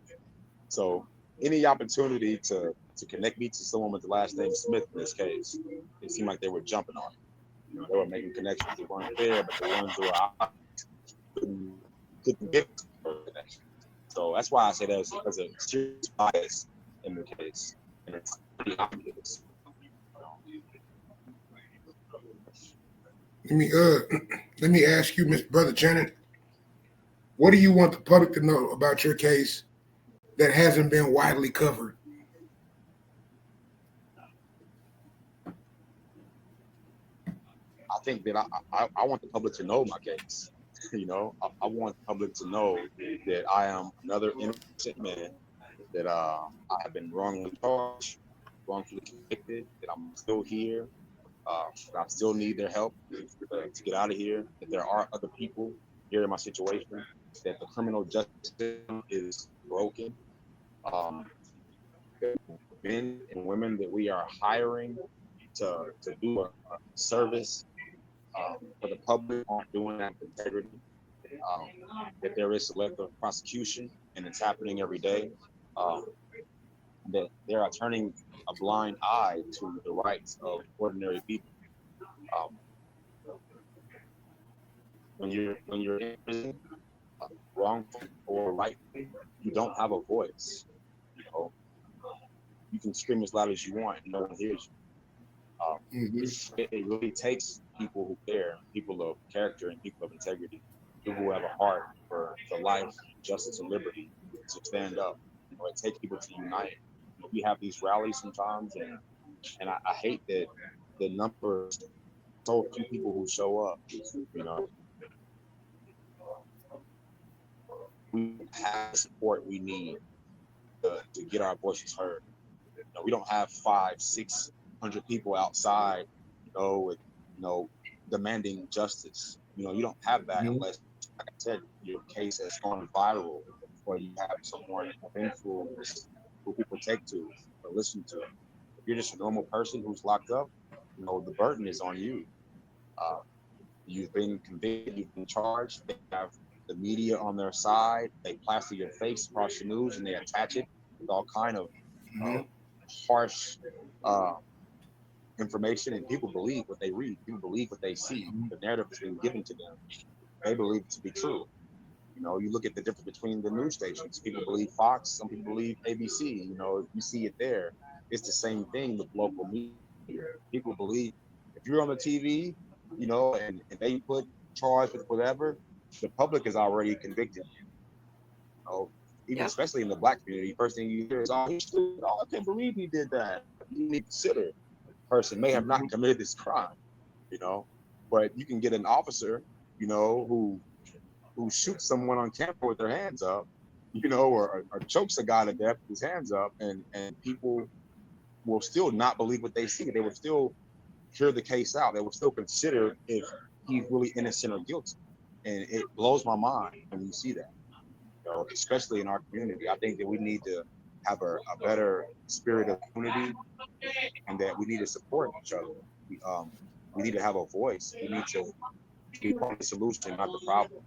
So any opportunity to connect me to someone with the last name Smith in this case, it seemed like they were jumping on it. They were making connections that weren't there, but the ones who were out couldn't get those connections. So that's why I say there's a serious bias in the case, and it's pretty obvious. Let me ask you, Mr. Brother Channen, what do you want the public to know about your case that hasn't been widely covered? I think that I want the public to know my case. I want the public to know that I am another innocent man, that I have been wrongly charged, wrongfully convicted, that I'm still here, that I still need their help to get out of here, that there are other people here in my situation, that the criminal justice system is broken. Men and women that we are hiring to do a service for the public aren't doing that with integrity. That there is selective prosecution, and it's happening every day. That they are turning a blind eye to the rights of ordinary people. When you're in prison, wrongful or rightful, you don't have a voice. You can scream as loud as you want, and no one hears you. It really takes people who care, people of character, and people of integrity, people who have a heart for life, justice, and liberty to stand up. It takes people to unite. We have these rallies sometimes, and I hate that the numbers, so few people who show up. We have the support we need to get our voices heard. We don't have 500-600 people outside, with demanding justice. You don't have that unless, like I said, your case has gone viral, or you have someone of influence who people take to or listen to. If you're just a normal person who's locked up, the burden is on you. You've been convicted, you've been charged. They have the media on their side. They plaster your face across the news, and they attach it with all kind of harsh information, and people believe what they read. People believe what they see. The narrative has been given to them. They believe it to be true. You look at the difference between the news stations. People believe Fox. Some people believe ABC. You see it there. It's the same thing with local media. People believe if you're on the TV, and they put charge with whatever, the public is already convicted. Even especially in the black community, first thing you hear is, "Oh, he's stupid. Oh, I can't believe he did that." You need to consider person may have not committed this crime, but you can get an officer, who shoots someone on camera with their hands up, or chokes a guy to death with his hands up, and people will still not believe what they see. They will still hear the case out. They will still consider if he's really innocent or guilty. And it blows my mind when you see that, especially in our community. I think that we need to have a better spirit of unity, and that we need to support each other. We need to have a voice. We need to be part of the solution, not the problem.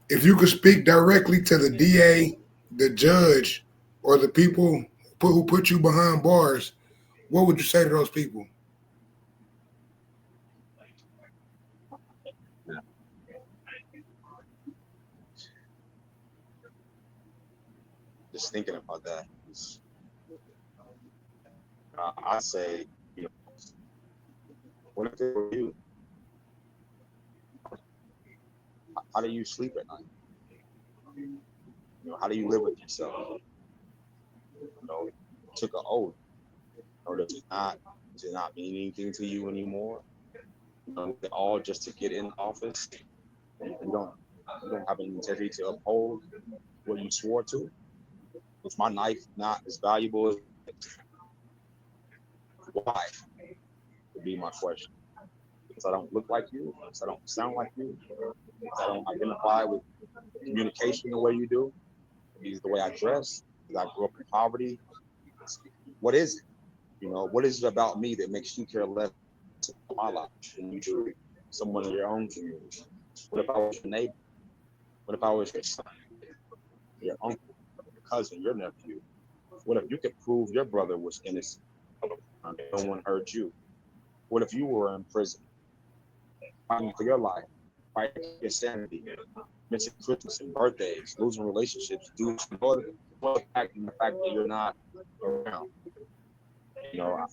If you could speak directly to the DA, the judge, or the people who put you behind bars, what would you say to those people? Just thinking about that, I say, what if they were you? how do you sleep at night? You know, how do you live with yourself? You know, you took an oath. Or does it not mean anything to you anymore? You know, all just to get in office. And you don't have any integrity to uphold what you swore to. Is my knife not as valuable as why? Would be my question. Because I don't look like you, because I don't sound like you, because I don't identify with communication the way you do, because the way I dress, because I grew up in poverty. What is it? You know, what is it about me that makes you care less about my life than you do someone in your own community? What if I was your neighbor? What if I was your son, your uncle, your cousin, your nephew? What if you could prove your brother was innocent and no one hurt you? What if you were in prison, fighting for your life, fighting for your sanity, missing Christmas and birthdays, losing relationships due to the fact that you're not around? You know,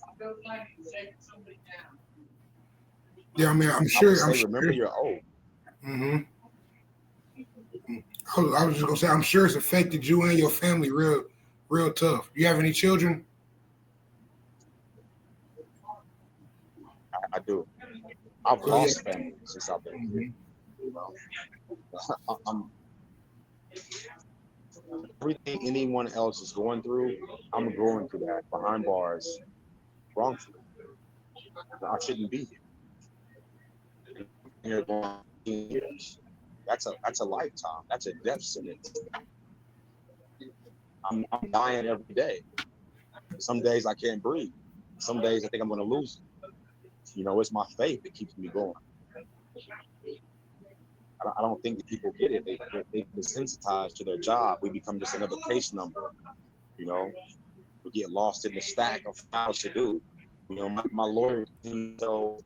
Yeah, I mean, I'm I would sure. say, remember your oath. Mm-hmm. I was just gonna say, I'm sure it's affected you and your family real tough. You have any children? I do. I've So, lost yeah. family since I've been here. You know, I'm everything anyone else is going through. I'm going through that behind bars, wrongfully. I shouldn't be here. Here going 15 years. That's a lifetime. That's a death sentence. I'm dying every day. Some days I can't breathe. Some days I think I'm going to lose it. You know, it's my faith that keeps me going. I don't think that people get it. They desensitized to their job. We become just another case number. You know, we get lost in the stack of files to do. You know, my lawyer told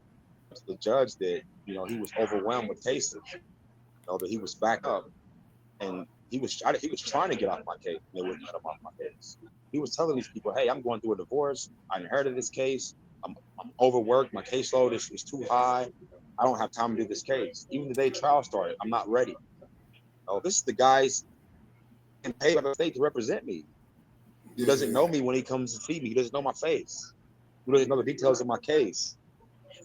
the judge that, you know, he was overwhelmed with cases. You know, that he was back up, and he was trying to get off my case. And they wouldn't let him off my case. He was telling these people, "Hey, I'm going through a divorce. I inherited this case. I'm overworked. My caseload is too high. I don't have time to do this case. Even the day trial started, I'm not ready." Oh, this is the guy's and paid by the state to represent me. He doesn't know me when he comes to see me. He doesn't know my face. He doesn't know the details of my case.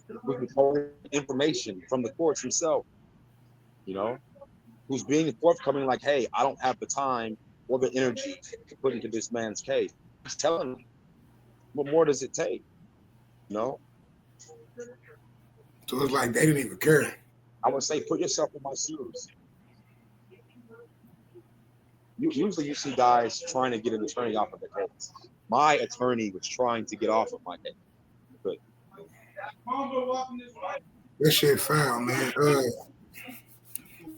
Who's withholding information from the courts himself, you know, who's being forthcoming like, "Hey, I don't have the time or the energy to put into this man's case." He's telling me, what more does it take? You know? So it's like they didn't even care. I would say put yourself in my shoes. Usually you see guys trying to get an attorney off of the case. My attorney was trying to get off of my case. But That shit foul, man.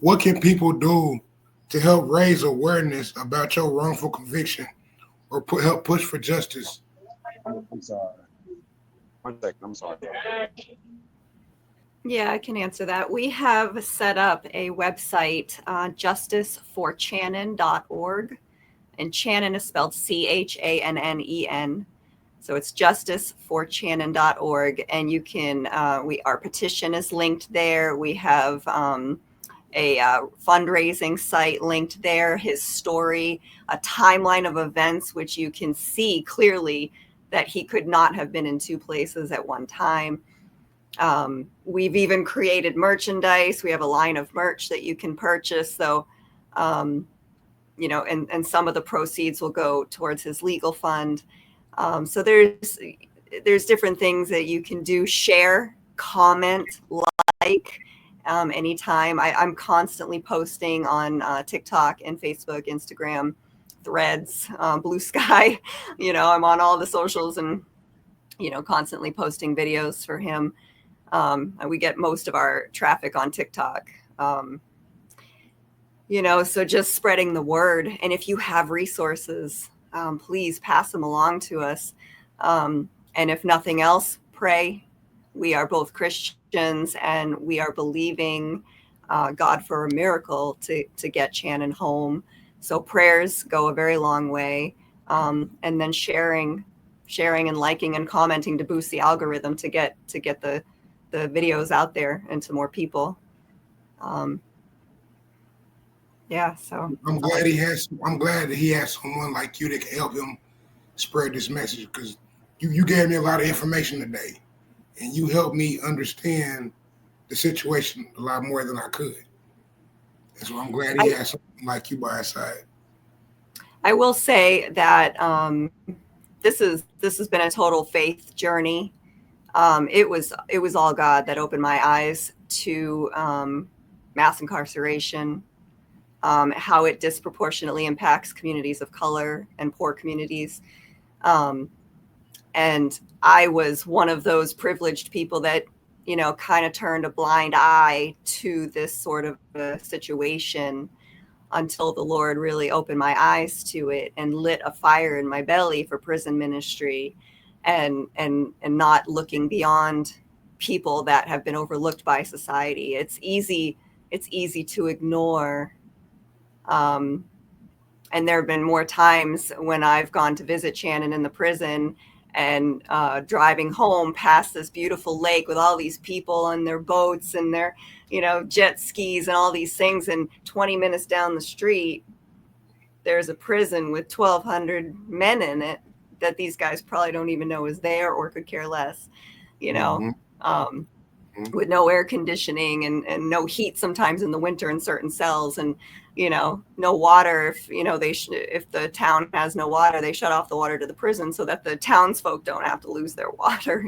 What can people do to help raise awareness about your wrongful conviction or help push for justice? I'm sorry. 1 second, I'm sorry. Yeah, I can answer that. We have set up a website, justiceforchannen.org, and Channen is spelled CHANNEN. So it's justiceforchannen.org, and you can. Our petition is linked there. We have a fundraising site linked there. His story, a timeline of events, which you can see clearly that he could not have been in two places at one time. We've even created merchandise. We have a line of merch that you can purchase. So, you know, and some of the proceeds will go towards his legal fund. So there's different things that you can do. Share, comment, like anytime. I'm constantly posting on TikTok and Facebook, Instagram, Threads, Blue Sky. You know, I'm on all the socials and, you know, constantly posting videos for him. And we get most of our traffic on TikTok. You know, so just spreading the word. And if you have resources, please pass them along to us. And if nothing else, pray. We are both Christians and we are believing God for a miracle to get Channen home. So prayers go a very long way. And then sharing and liking and commenting to boost the algorithm to get the videos out there and to more people. Yeah, so I'm glad that he has someone like you that can help him spread this message, because you gave me a lot of information today, and you helped me understand the situation a lot more than I could. And so I'm glad he has someone like you by his side. I will say that this has been a total faith journey. It was all God that opened my eyes to mass incarceration, how it disproportionately impacts communities of color and poor communities. And I was one of those privileged people that, kind of turned a blind eye to this sort of a situation until the Lord really opened my eyes to it and lit a fire in my belly for prison ministry, and not looking beyond people that have been overlooked by society. It's easy to ignore. And there have been more times when I've gone to visit Channen in the prison, and driving home past this beautiful lake with all these people on their boats and their, jet skis and all these things. And 20 minutes down the street, there's a prison with 1,200 men in it that these guys probably don't even know is there or could care less, with no air conditioning and no heat sometimes in the winter in certain cells, and no water. If if the town has no water, they shut off the water to the prison so that the townsfolk don't have to lose their water.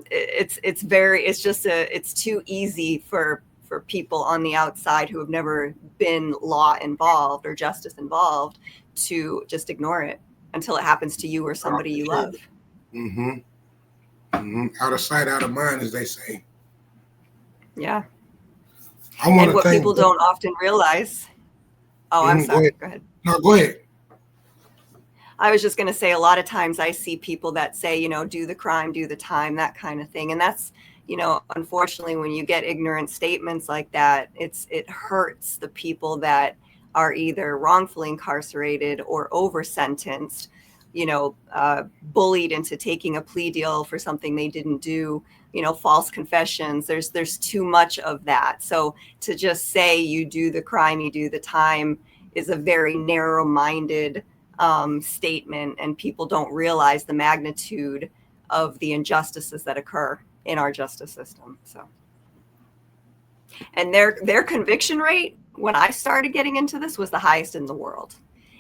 It's too easy for people on the outside who have never been law involved or justice involved to just ignore it until it happens to you or somebody you love. Out of sight, out of mind, as they say. Yeah. I want and to what thank people don't often realize. Oh, I'm sorry. Go ahead. No, go ahead. I was just going to say, a lot of times I see people that say, do the crime, do the time, that kind of thing. And that's, unfortunately, when you get ignorant statements like that, it hurts the people that are either wrongfully incarcerated or over sentenced, bullied into taking a plea deal for something they didn't do, false confessions. There's too much of that. So to just say you do the crime, you do the time is a very narrow-minded statement, and people don't realize the magnitude of the injustices that occur in our justice system. So, and their conviction rate when I started getting into this was the highest in the world.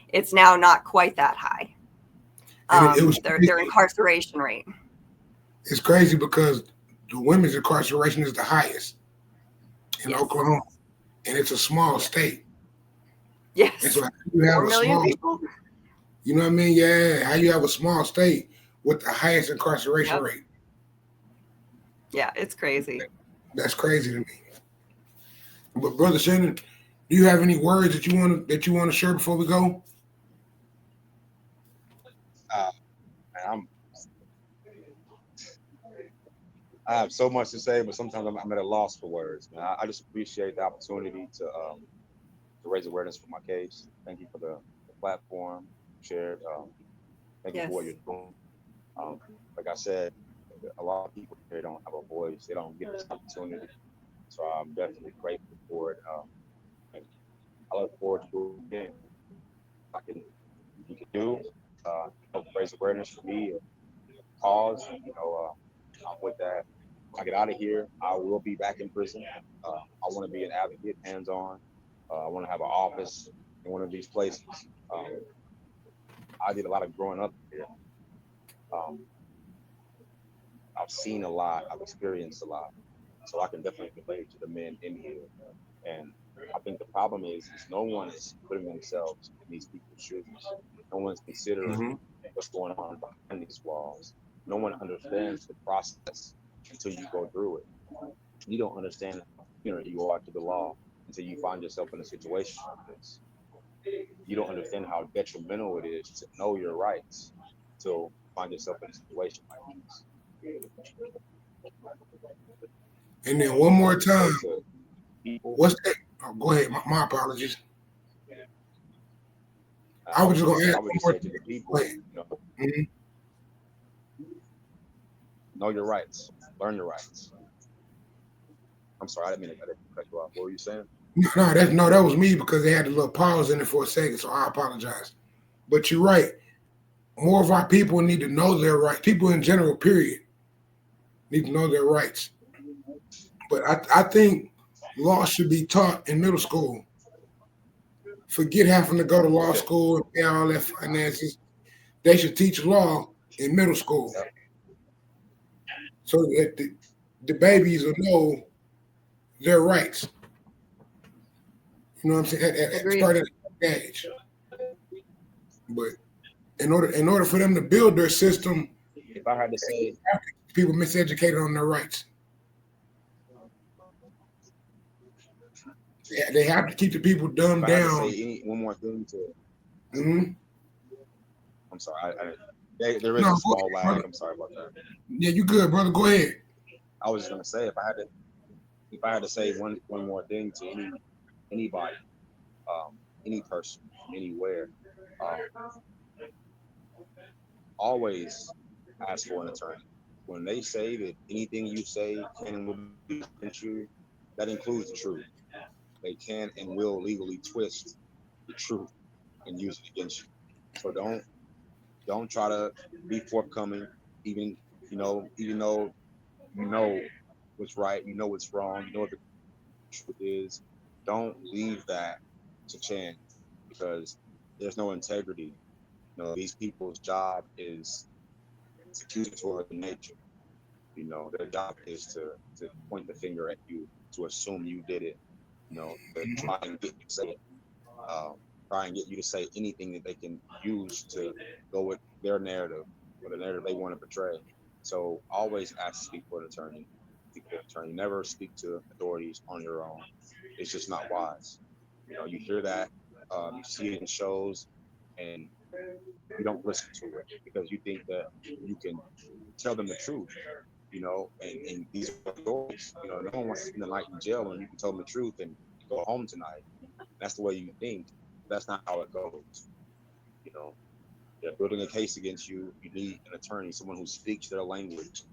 It's now not quite that high. Their incarceration rate. It's crazy because the women's incarceration is the highest in Oklahoma, and it's a small state. Yes. And so you have 4 million people. You know what I mean? Yeah. How you have a small state with the highest incarceration rate? Yeah, it's crazy. That's crazy to me. But Brother Channen, do you have any words that you want to share before we go? I have so much to say, but sometimes I'm at a loss for words. Man, I just appreciate the opportunity to raise awareness for my case. Thank you for the platform shared. Thank you for what you're doing. Like I said, a lot of people here don't have a voice. They don't get this opportunity. So I'm definitely grateful for it. And I look forward to doing it again. You can do raise awareness for me, cause. I'm with that. When I get out of here, I will be back in prison. I want to be an advocate, hands-on. I want to have an office in one of these places. I did a lot of growing up here. I've seen a lot. I've experienced a lot. So I can definitely relate to the men in here. And I think the problem is no one is putting themselves in these people's shoes. No one's considering what's going on behind these walls. No one understands the process until you go through it. You don't understand how ignorant you are to the law until you find yourself in a situation like this. You don't understand how detrimental it is to know your rights until you find yourself in a situation like this. And then one more time, what's that? Oh, go ahead. My apologies. I was just going to ask one more thing. People, know your rights. Learn your rights. I'm sorry, I didn't mean to cut you off. What were you saying? that was me because they had a little pause in it for a second, so I apologize. But you're right. More of our people need to know their rights. People in general, period, need to know their rights. But I think law should be taught in middle school. Forget having to go to law school and pay all their finances. They should teach law in middle school so that the babies will know their rights. You know what I'm saying? Starting at that age. But in order for them to build their system, if I had to say, people miseducated on their rights. Yeah, they have to keep the people dumbed down. One more thing to. Mm-hmm. I'm sorry. There is a small lag. Brother. I'm sorry about that. Yeah, you good, brother. Go ahead. I was just gonna say if I had to say one more thing to anybody, any person, anywhere, always ask for an attorney. When they say that anything you say can and will be against you, that includes the truth. They can and will legally twist the truth and use it against you. So don't try to be forthcoming, even though you know what's right, you know what's wrong, you know what the truth is. Don't leave that to chance because there's no integrity. These people's job is accusatory in nature. Their job is to point the finger at you, to assume you did it. To try and get you to say it. Try and get you to say anything that they can use to go with their narrative or the narrative they want to portray. So always ask to speak for an attorney. Never speak to authorities on your own. It's just not wise. You hear that, you see it in shows, and you don't listen to it because you think that you can tell them the truth. And these are authorities. No one wants to spend the night in jail and you can tell them the truth and go home tonight. That's the way you think. That's not how it goes. They're building a case against you. You need an attorney, someone who speaks their language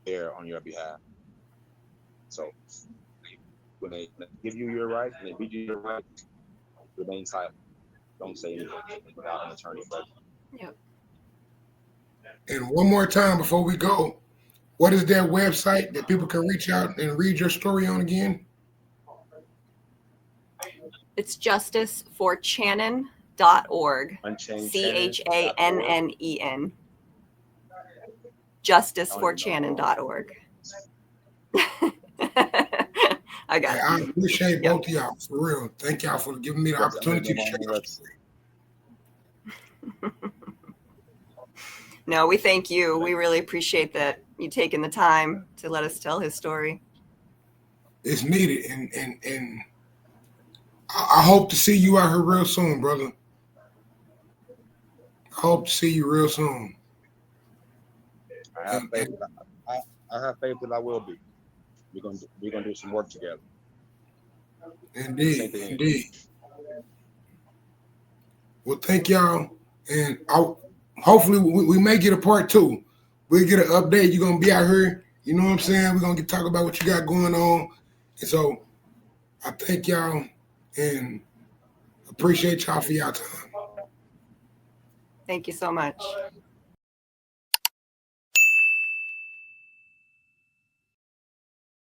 there on your behalf. So when they give you your rights and they read you your rights, remain silent. Don't say anything without an attorney present. Yep. And one more time before we go, what is their website that people can reach out and read your story on again? It's justiceforchannen.org. CHANNEN. Justiceforchannen.org. I got it. I appreciate both of y'all, for real. Thank y'all for giving me the opportunity to share your story. No, we thank you. We really appreciate that you taking the time to let us tell his story. It's needed, and I hope to see you out here real soon, brother. I hope to see you real soon. I have faith that I will be. We're gonna do some work together. Indeed. Well, thank y'all, and hopefully we may get a part 2. We'll get an update. You're gonna be out here. You know what I'm saying? We're gonna get talk about what you got going on, and so I thank y'all and appreciate y'all for y'all time. Thank you so much.